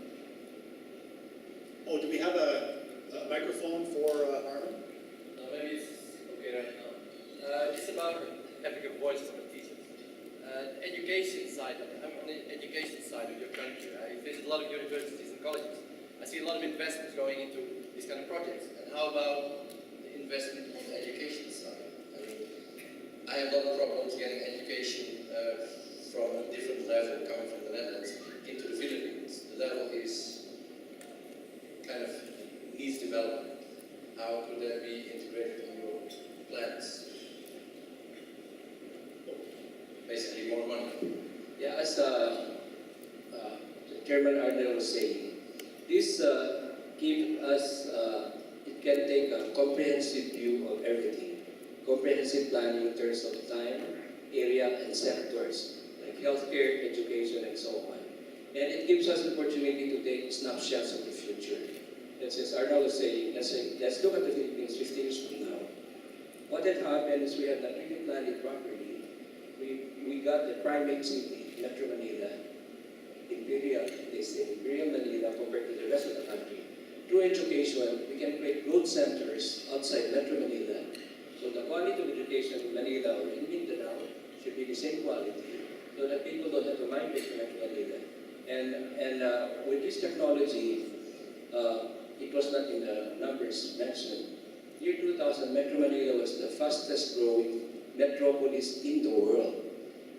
Oh, do we have a microphone for Harmon? Maybe it's okay right now. It's about having a voice for the teachers. Education side, I'm on the education side of your country. I visit a lot of universities and colleges. I see a lot of investments going into these kind of projects. And how about the investment on the education side? I mean, I have a lot of problems getting education from a different level coming from the Netherlands into the Philippines. The level is kind of needs development. How could that be integrated in your plans? Basically, more money. Yeah, as Chairman Arnel was saying, this gives us, it can take a comprehensive view of everything. Comprehensive planning in terms of time, area, and sectors, like healthcare, education, and so on. And it gives us the opportunity to take snapshots of the future. That's as Arnel was saying, let's look at the Philippines 50 years from now. What had happened is we had not really planned it properly. We got the primate city, Metro Manila, Imperial Manila compared to the rest of the country. Through education, we can create growth centers outside Metro Manila. So the quality of education in Manila or in Mindanao should be the same quality, so that people don't have to migrate to Metro Manila. And with this technology, it was not in the numbers mentioned. Year 2000, Metro Manila was the fastest growing metropolis in the world.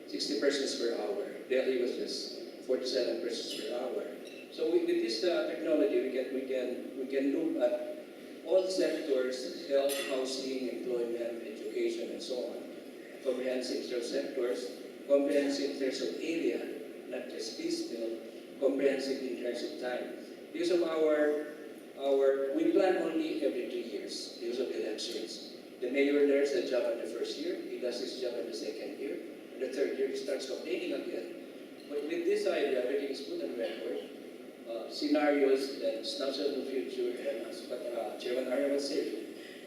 60 persons per hour. Delhi was just 47 persons per hour. So with this technology, we can look at all sectors: health, housing, employment, education, and so on. Comprehensive sectors, comprehensive in terms of area, not just piecemeal, comprehensive in terms of time. Because of we plan only every 2 years because of elections. The mayor learns the job in the first year, he does his job in the second year, and the third year he starts complaining again. But with this idea, everything is put on record, scenarios and snapshots of the future, and as Chairman Arya was saying,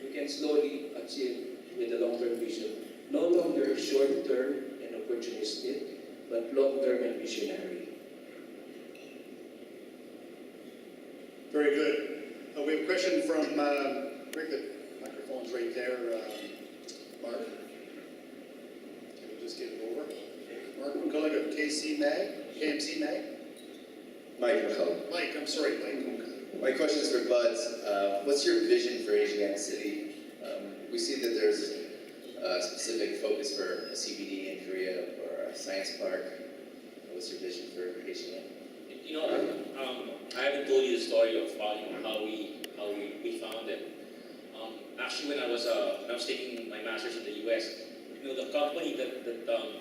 we can slowly achieve with the long-term vision. No longer short-term and opportunistic, but long-term and visionary. Very good. We have a question from Rick. The microphone's right there. Mark. Can we just get it over? Mark McCullough of KMC Mag. Mike McCullough. Mike, I'm sorry, Mike. My question is for Bud. What's your vision for Asian City? We see that there's specific focus for a CBD in Korea or a science park? What's your vision for creating it? You know, I haven't told you the story of how we found it. Actually, when I was taking my master's in the U.S., the company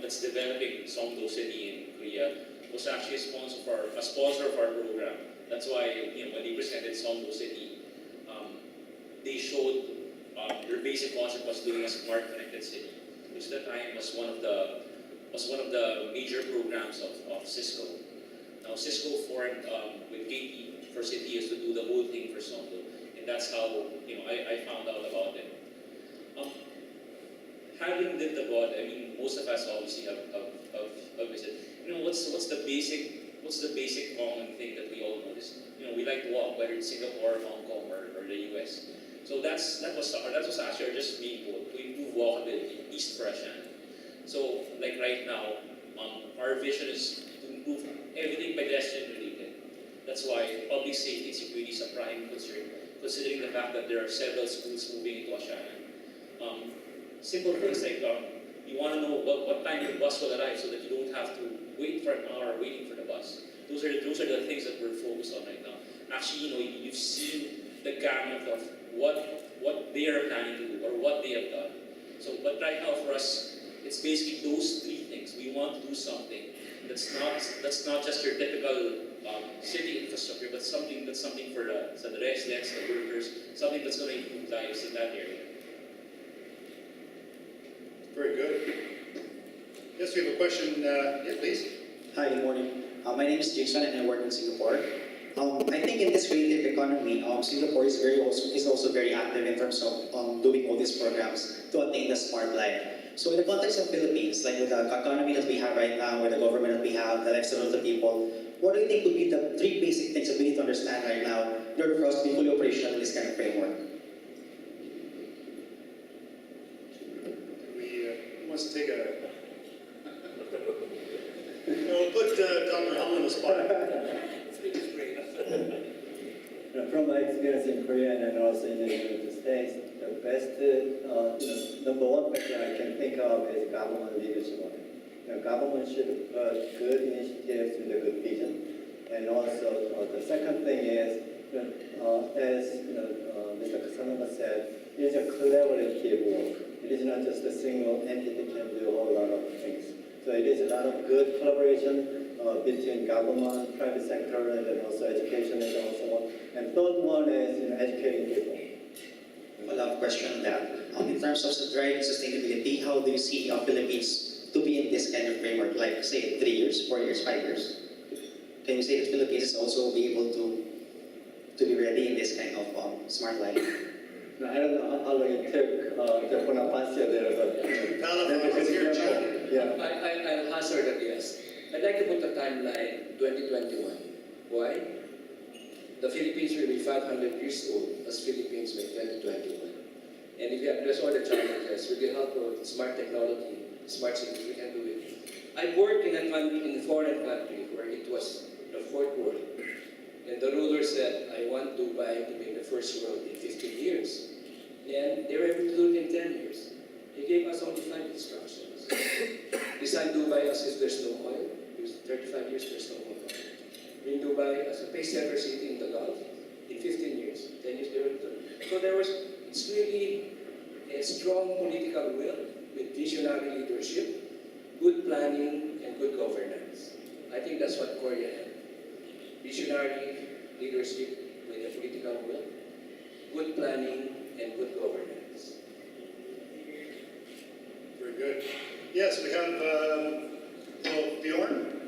that's developing Songdo City in Korea was actually a sponsor of our program. That's why when they presented Songdo City, they showed their basic concept was doing a smart connected city, which at that time was one of the major programs of Cisco. Now Cisco formed with KT for CTS to do the whole thing for Songdo, and that's how I found out about it. Having lived abroad, I mean, most of us obviously have visited. What's the basic common thing that we all notice? We like to walk, whether it's Singapore, Hong Kong, or the US. So that was actually our just main goal, to improve walkability, East for ASEAN. So like right now, our vision is to improve everything pedestrian related. That's why public safety and security is a prime concern, considering the fact that there are several schools moving into ASEAN. Simple things like you want to know what time your bus will arrive so that you don't have to wait for an hour waiting for the bus. Those are the things that we're focused on right now. Actually, you've seen the gamut of what they are planning to do or what they have done. So, but right now for us, it's basically those three things. We want to do something that's not just your typical city infrastructure, but something for the residents, the workers, something that's going to improve lives in that area. Very good. Yes, we have a question. Yeah, please. Hi, good morning. My name is Jason and I work in Singapore. I think in this creative economy, Singapore is also very active in terms of doing all these programs to attain the smart life. So in the context of Philippines, like with the economy that we have right now, with the government that we have, the lifestyle of the people, what do you think would be the three basic things that we need to understand right now in order for us to be fully operational in this kind of framework? Who wants to take a... We'll put Dr. Hung on the spot. From my experience in Korea and also in the United States, the best, number one factor I can think of is government leadership. The government should put good initiatives with a good vision. And also, the second thing is, as Mr. Kasanuma said, it is a collaborative work. It is not just a single entity can do a whole lot of things. So it is a lot of good collaboration between government, private sector, and then also education and also on. And third one is educating people. Follow-up question on that. In terms of driving sustainability, how do you see Philippines to be in this kind of framework, like say 3 years, 4 years, 5 years? Can you say that Philippines also be able to be ready in this kind of smart life? Now, I don't know how long it took to put up answer there, but yeah. I'll hazard a guess. I'd like to put the timeline 2021. Why? The Philippines will be 500 years old as Philippines by 2021. And if you address all the challenges with the help of smart technology, smart cities, we can do it. I worked in a foreign country where it was the fourth world. And the ruler said, I want Dubai to be the first world in 15 years. And they were able to do it in 10 years. He gave us only 5 instructions. Design Dubai as if there's no oil. It was 35 years, there's no oil. Bring Dubai as a pace-setter city in the Gulf in 15 years. 10 years they were done. So it's really a strong political will with visionary leadership, good planning, and good governance. I think that's what Korea had. Visionary leadership with a political will, good planning, and good governance. Very good. Yes, we have Bjorn.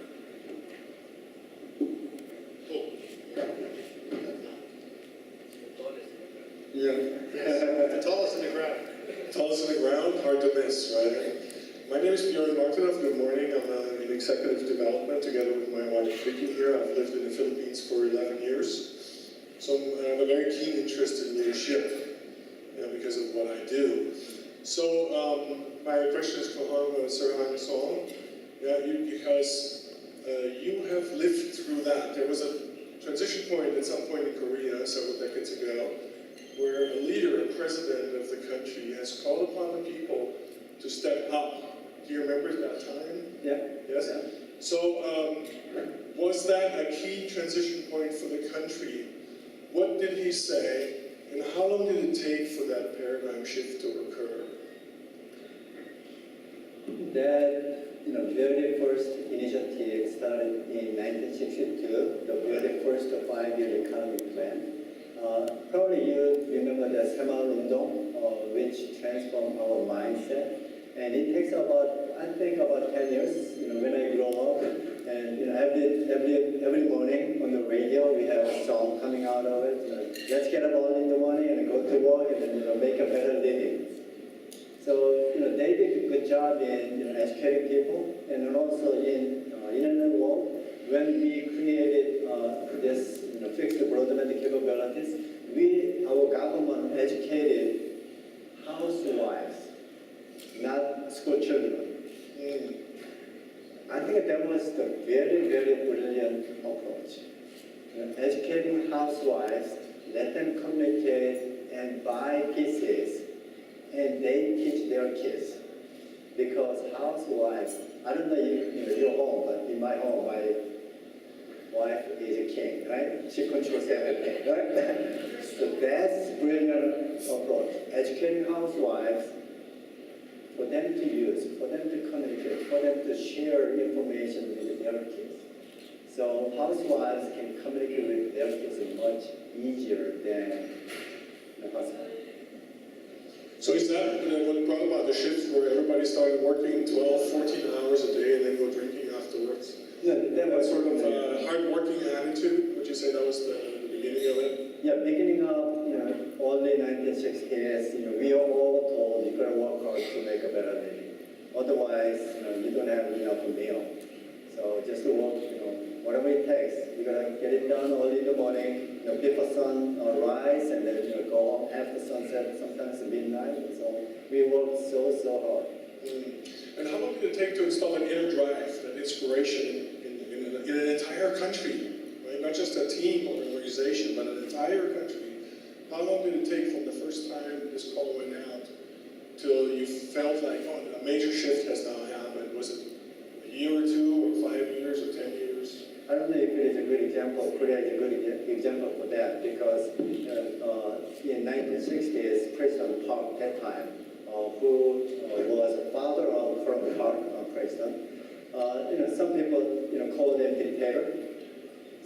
Yeah. Yes, the tallest in the crowd. Tallest in the ground, hard to miss, right? My name is Bjorn Martinov. Good morning. I'm in executive development together with my wife Vicky here. I've lived in the Philippines for 11 years. So I have a very keen interest in leadership because of what I do. So my question is for Sir Han Song. Because you have lived through that. There was a transition point at some point in Korea several decades ago where a leader, a president of the country has called upon the people to step up. Do you remember that time? Yeah. Yes? So, was that a key transition point for the country? What did he say, and how long did it take for that paradigm shift to occur? That very first initiative started in 1962, the very first 5-year economic plan. Probably you remember the Saemal-Undong, which transformed our mindset. And it takes about 10 years, when I grow up. And every morning on the radio, we have a song coming out of it. Let's get up early in the morning and go to work and then make a better living. So they did a good job in educating people, and then also in internet world. When we created this fixed broadband capabilities, our government educated housewives, not school children. I think that was the very, very brilliant approach. Educating housewives, let them communicate and buy pieces, and they teach their kids. Because housewives, I don't know your home, but in my home, my wife is a king, right? She controls everything, right? So that's brilliant approach. Educating housewives, for them to use, for them to communicate, for them to share information with their kids. So housewives can communicate with their kids much easier than the husband. So is that what brought about the shift where everybody started working 12, 14 hours a day and then go drinking afterwards? No, that was Sort of a hard-working attitude, would you say that was the beginning of it? Yeah, beginning of early 1960s, we are all told you gotta work hard to make a better living. Otherwise, you don't have enough meal. So just to work, whatever it takes, you gotta get it done early in the morning. Before sun rise, and then go up after sunset, sometimes midnight. So we work so hard. And how long did it take to install an inner drive, that inspiration in an entire country, right? Not just a team or an organization, but an entire country. How long did it take from the first time this call went out till you felt like, oh, a major shift has now happened? Was it a year or 2 or 5 years or 10 years? I don't know if it is a good example. Korea is a good example for that because in 1960s, President Park at that time, who was the father of from Park president, some people call him dictator.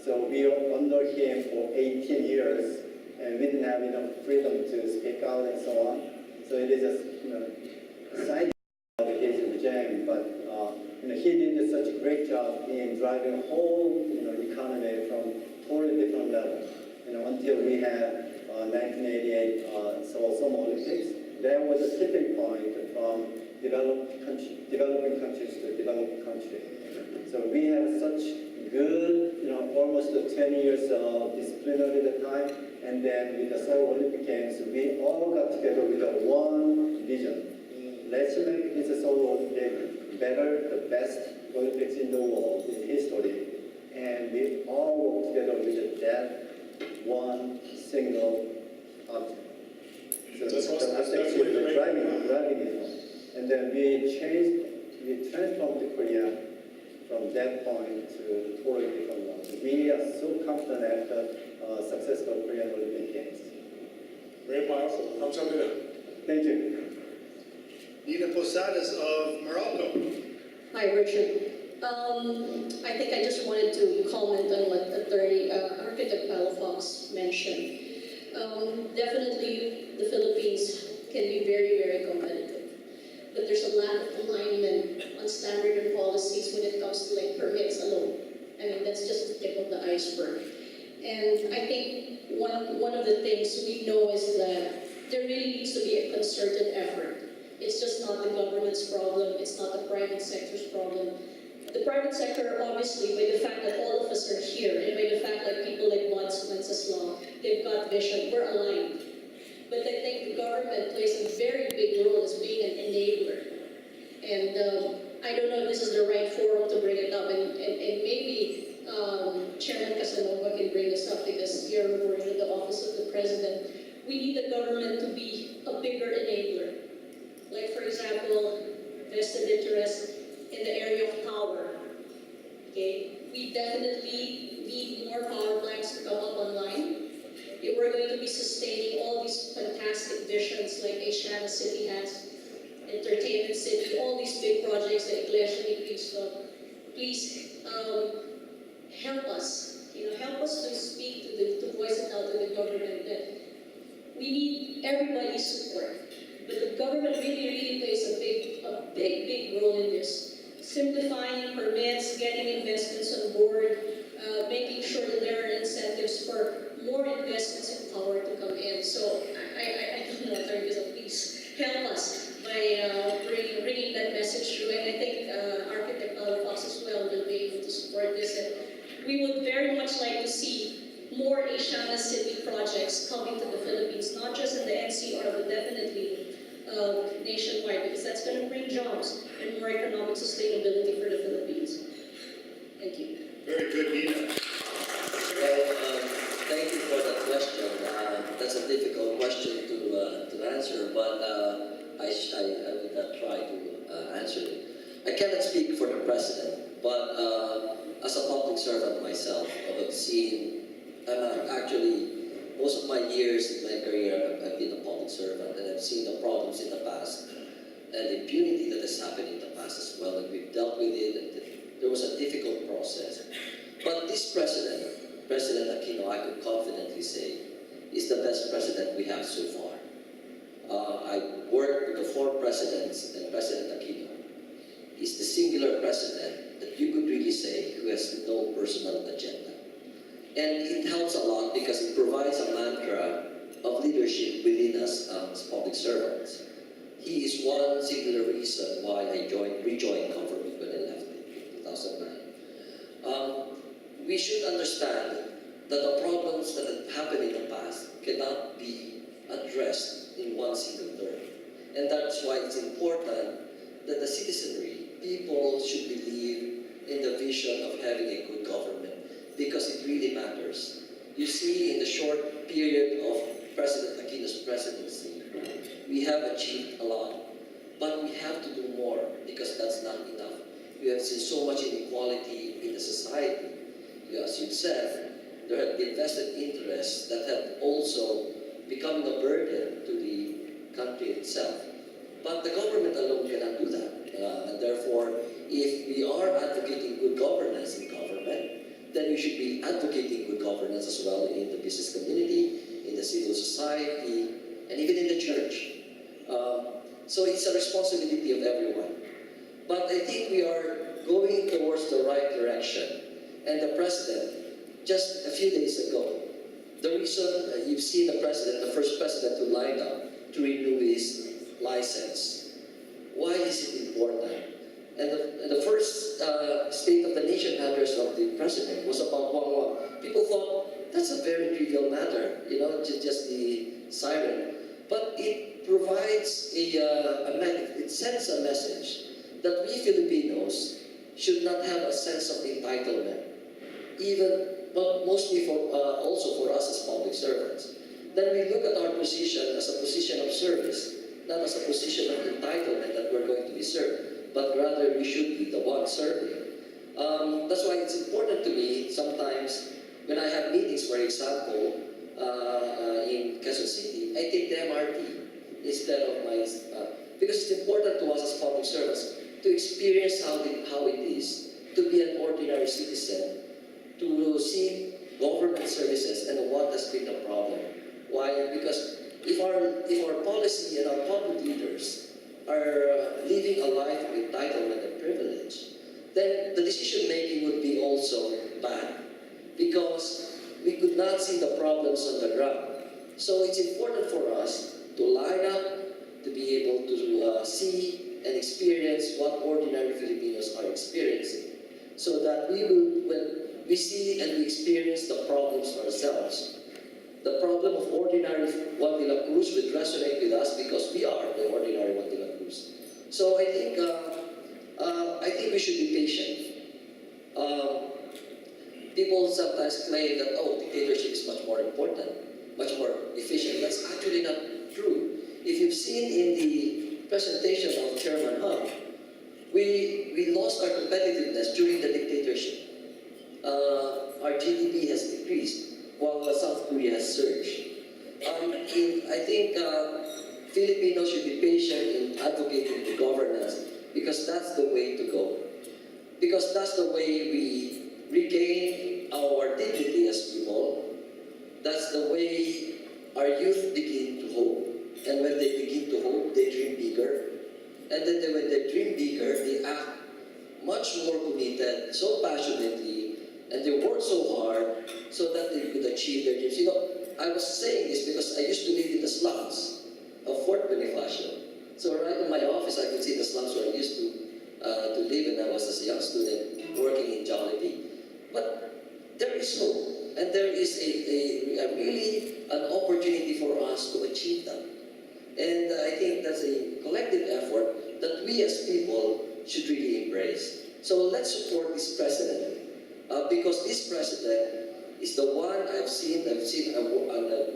So we were under him for 18 years, and we didn't have enough freedom to speak out and so on. So it is a side of his regime, but he did such a great job in driving the whole economy from totally different level. Until we had 1988 Seoul Summer Olympics, that was a tipping point from developing countries to developed countries. So we have such good, almost 20 years of disciplinary at the time, and then with the Seoul Olympic Games, we all got together with one vision. Let's make this Seoul Olympic better, the best Olympics in the world, in history. And we all work together with that one single object. So That's awesome. the That's object definitely the is main driving it home. And then we transformed Korea from that point to totally different level. We are so confident after successful Korean Olympic Games. Very powerful. 감사합니다. Thank you. Nina Posadas of Morocco. Hi, Richard. I think I just wanted to comment on what Attorney Architect Palafox mentioned. Definitely, the Philippines can be very, very competitive. But there's a lack of alignment on standard and policies when it comes to permits alone. I mean, that's just the tip of the iceberg. And I think one of the things we know is that there really needs to be a concerted effort. It's just not the government's problem, it's not the private sector's problem. The private sector, obviously, by the fact that all of us are here, and by the fact that people like Wenceslao, they've got vision, we're aligned. But I think the government plays a very big role as being an enabler. And I don't know if this is the right forum to bring it up, and maybe Chairman Casanova can bring this up because you're reporting to the Office of the President. We need the government to be a bigger enabler. Like, for example, projects like Asiana City has, Entertainment City, all these big projects that Iglesia Ni Cristo, please help us. Help us to speak to voice it out to the government that we need everybody's support. But the government really plays a big role in this. Simplifying permits, getting investments on board, making sure that there are incentives for more investments in power to come in. So I don't know, Attorney, please help us by bringing that message through. And I think Architect Fox as well will be able to support this. And we would very much like to see more Asiana City projects coming to the Philippines, not just in the NCR, but definitely nationwide, because that's going to bring jobs and more economic sustainability for the Philippines. Thank you. Very good, Nina. Well, thank you for that question. That's a difficult question to answer, but I will try to answer it. I cannot speak for the president, but as a public servant myself, I've seen, actually, most of my years in my career, I've been a public servant, and I've seen the problems in the past, and the impunity that has happened in the past as well, and we've dealt with it, and there was a difficult process. But this president, President Aquino, I could confidently say, is the best president we have so far. I worked with the 4 presidents, and President Aquino is the singular president that you could really say who has no personal agenda. And it helps a lot because it provides a mantra of leadership within us as public servants. He is one singular reason why I rejoined government when I left in 2009. We should understand that the problems that have happened in the past cannot be addressed in one single term. And that's why it's important that the citizenry, people should believe in the vision of having a good government, because it really matters. You see, in the short period of President Aquino's presidency, we have achieved a lot, but we have to do more, because that's not enough. We have seen so much inequality in the society. As you said, there have been vested interests that have also become a burden to the country itself. But the government alone cannot do that. And therefore, if we are advocating good governance in government, then we should be advocating good governance as well in the business community, in the civil society, and even in the church. So it's a responsibility of everyone. But I think we are going towards the right direction. And the president, just a few days ago, the reason you've seen the president, the first president who lined up to renew his license, why is it important? And the first State of the Nation address of the president was about Wang. People thought, that's a very trivial matter, just the siren. But it provides it sends a message that we Filipinos should not have a sense of entitlement, but mostly also for us as public servants. Then we look at our position as a position of service, not as a position of entitlement that we're going to be served, but rather we should be the one serving. That's why it's important to me sometimes when I have meetings, for example, in Quezon City, I take the MRT instead of because it's important to us as public servants to experience how it is to be an ordinary citizen, to see government services and what has been the problem. Why? Because if our policy and our public leaders are living a life of entitlement and privilege, then the decision making would be also bad, because we could not see the problems on the ground. So it's important for us to line up, to be able to see and experience what ordinary Filipinos are experiencing, so that when we see and we experience the problems ourselves, the problem of ordinary Juan de la Cruz would resonate with us because we are the ordinary Juan de la Cruz. So I think we should be patient. People sometimes claim that, dictatorship is much more important, much more efficient. That's actually not true. If you've seen in the presentation of Chairman Hung, we lost our competitiveness during the dictatorship. Our GDP has decreased while South Korea has surged. I think Filipinos should be patient in advocating for governance because that's the way to go. Because that's the way we regain our dignity as people. That's the way our youth begin to hope. And when they begin to hope, they dream bigger. And then when they dream bigger, they act much more committed, so passionately, and they work so hard so that they could achieve their dreams. You know, I was saying this because I used to live in the slums of Fort Bonifacio. So right in my office, I could see the slums where I used to live when I was a young student working in Jollibee. But there is hope, and there is a really an opportunity for us to achieve that. And I think that's a collective effort that we as people should really embrace. So let's support this president, because this president is the one I've seen and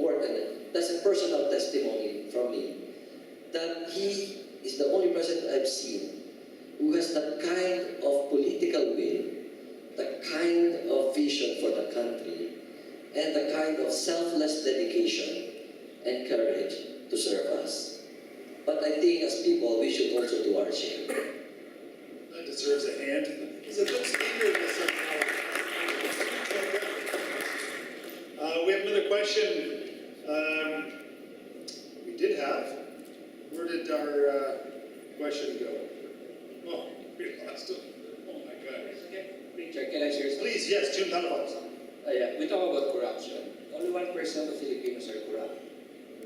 worked, and that's a personal testimony from me, that he is the only president I've seen who has that kind of political will, the kind of vision for the country, and the kind of selfless dedication and courage to serve us. But I think as people, we should also do our share. That deserves a hand. He's a good speaker. We have another question. We did have. Where did our question go? Oh, we lost him. Oh my God. Chair, can I share something? Please, yes, June Talabas. Yeah, we talk about corruption. Only 1% of Filipinos are corrupt.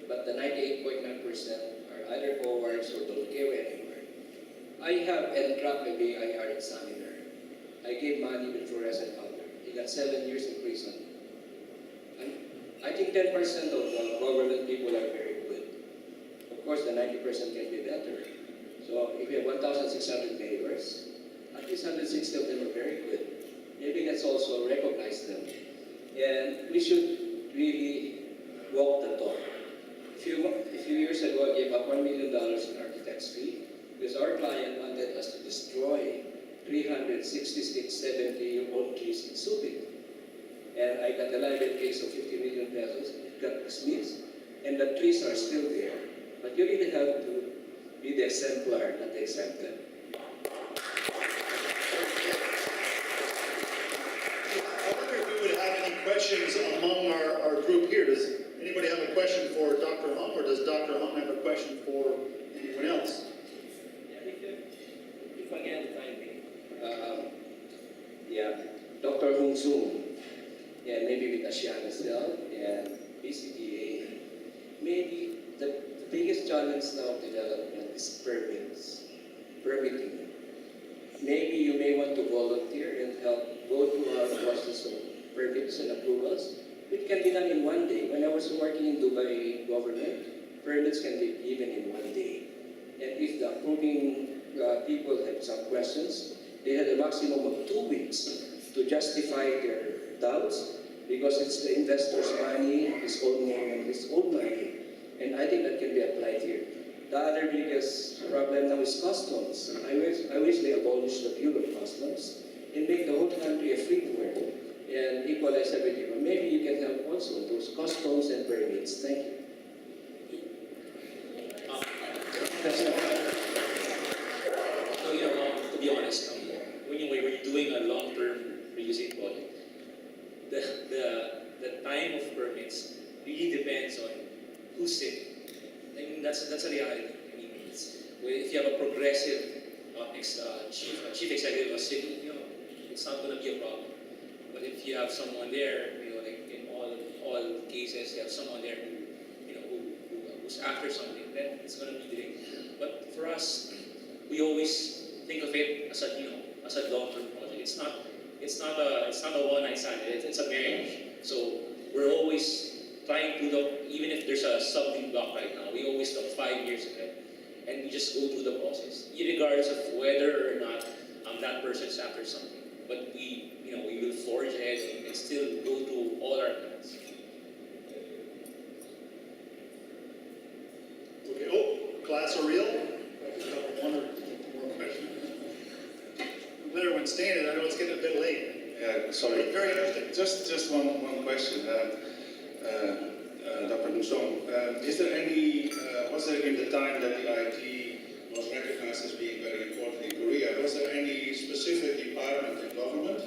But the 98.9% are either cowards or don't care anymore. I have entrapped a BIR examiner. I gave money with fluorescent powder. He got 7 years in prison. And I think 10% of government people are very good. Of course, the 90% can be better. So if you have 1,600 neighbors, at least 160 of them are very good. Maybe let's also recognize them. And we should really walk the talk. A few years ago, I gave up $1 million in architect's fee because our client wanted us to destroy 366 70-year-old trees in Subic. And I got a libel case of 50 million pesos. It got dismissed. And the trees are still there. But you really have to be the exemplar, not the exempted. I wonder if we would have any questions among our group here. Does anybody have a question for Dr. Hung, or does Dr. Hung have a question for anyone else? If I can find me. Dr. Hung Soon, maybe with ASEAN as well, and BCDA. Maybe the biggest challenge now of development is permitting. Maybe you may want to volunteer and help go through our process of permits and approvals. It can be done in 1 day. When I was working in Dubai government, permits can be given in 1 day. And if the approving people have some questions, they had a maximum of 2 weeks to justify their doubts, because it's the investor's money, his own name, and his own money. And I think that can be applied here. The other biggest problem now is customs. I wish they abolish the Bureau of Customs and make the whole country a free world and equalize everything. But maybe you can help also those customs and permits. Thank you. So, to be honest, when you're doing a long-term real estate project, the time of permits really depends on who's sitting. I mean, that's a reality. I mean, if you have a progressive chief executive of a city, it's not going to be a problem. But if you have someone there, like in all cases, you have someone there who's after something, then it's going to be delayed. But for us, we always think of it as a long-term project. It's not a one-night stand. It's a marriage. So we're always trying to look, even if there's a stumbling block right now, we always look 5 years ahead, and we just go through the process, regardless of whether or not that person's after something. But we will forge ahead and still go through all our plans. Okay. Class or real? One or more questions. I'm glad everyone's staying. I know it's getting a bit late. Yeah, sorry. Very interesting. Just one question. Dr. Dusong, is there any, was there in the time that the IT was recognized as being very important in Korea, was there any specific department in government,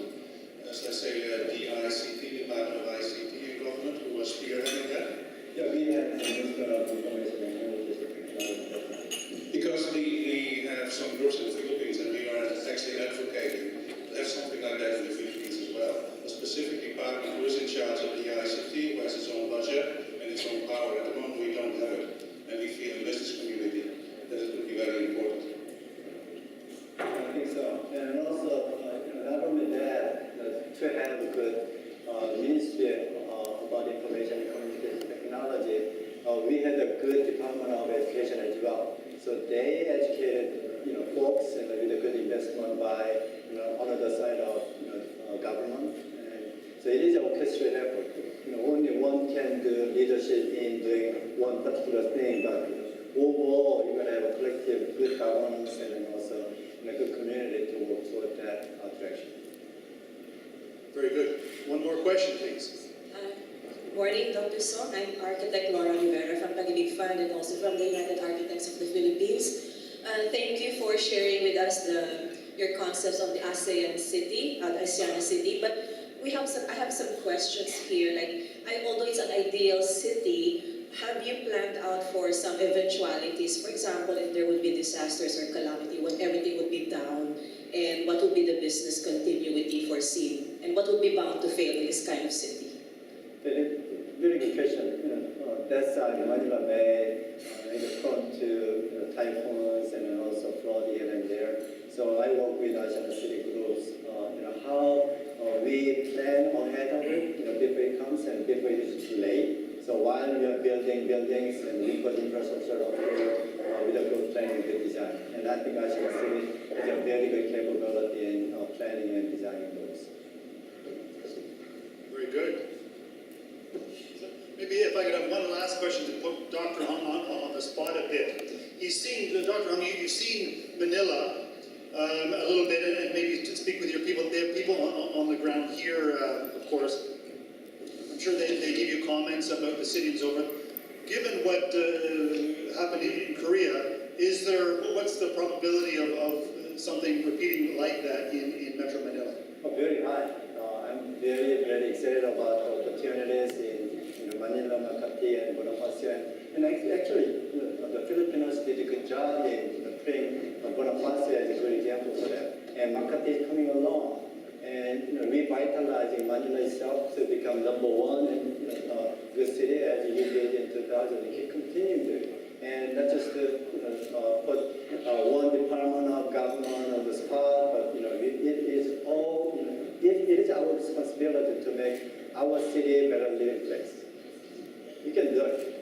as I say, the ICT, Department of ICT in government, who was spearheading that? Yeah, we have Minister of Information and Communication Technology. Because we have some groups in the Philippines and we are actually advocating to have something like that in the Philippines as well. A specific department who is in charge of the ICT, who has its own budget and its own power. At the moment we don't have it. And we feel in the business community that it would be very important. I think so. And also, not only that, to have a good ministry about information and communication technology, we had a good Department of Education as well. So they educated, folks and with a good investment by, on the side of, government. And so it is an orchestrated effort. Only one can do leadership in doing one particular thing, but overall, you're going to have a collective good governance and then also a good community to work toward that direction. Very good. One more question, please. Morning, Dr. Song. I'm architect Laura Rivera from Pag-ibig Fund and also from the United Architects of the Philippines. Thank you for sharing with us your concepts of the ASEAN city, the ASEAN city. But I have some questions here. Although it's an ideal city, have you planned out for some eventualities? For example, if there would be disasters or calamity, when everything would be down, and what would be the business continuity foreseen? And what would be bound to fail in this kind of city? Very good question. That side, Manila Bay is prone to typhoons and then also flood here and there. So I work with ASEAN city groups. How we plan ahead of it, before it comes and before it is too late. So while we are building buildings and we put infrastructure up there with a good planning and good design. And I think ASEAN city has a very good capability in planning and designing those. Very good. Maybe if I could have one last question to put Dr. Hung on the spot a bit. Dr. Hung, you've seen Manila a little bit, and maybe to speak with your people. They have people on the ground here, of course. I'm sure they give you comments about the city and so forth. Given what happened in Korea, what's the probability of something repeating like that in Metro Manila? Very high. I'm very, very excited about the opportunities in Manila, Makati, and Bonifacio. And actually, the Filipinos did a good job in putting Bonifacio as a good example for that. And Makati is coming along and revitalizing Manila itself to become #1 in good city as you did in 2000. It can continue to. And not just to put one department of government on the spot, but it is all. It is our responsibility to make our city a better living place. You can do it.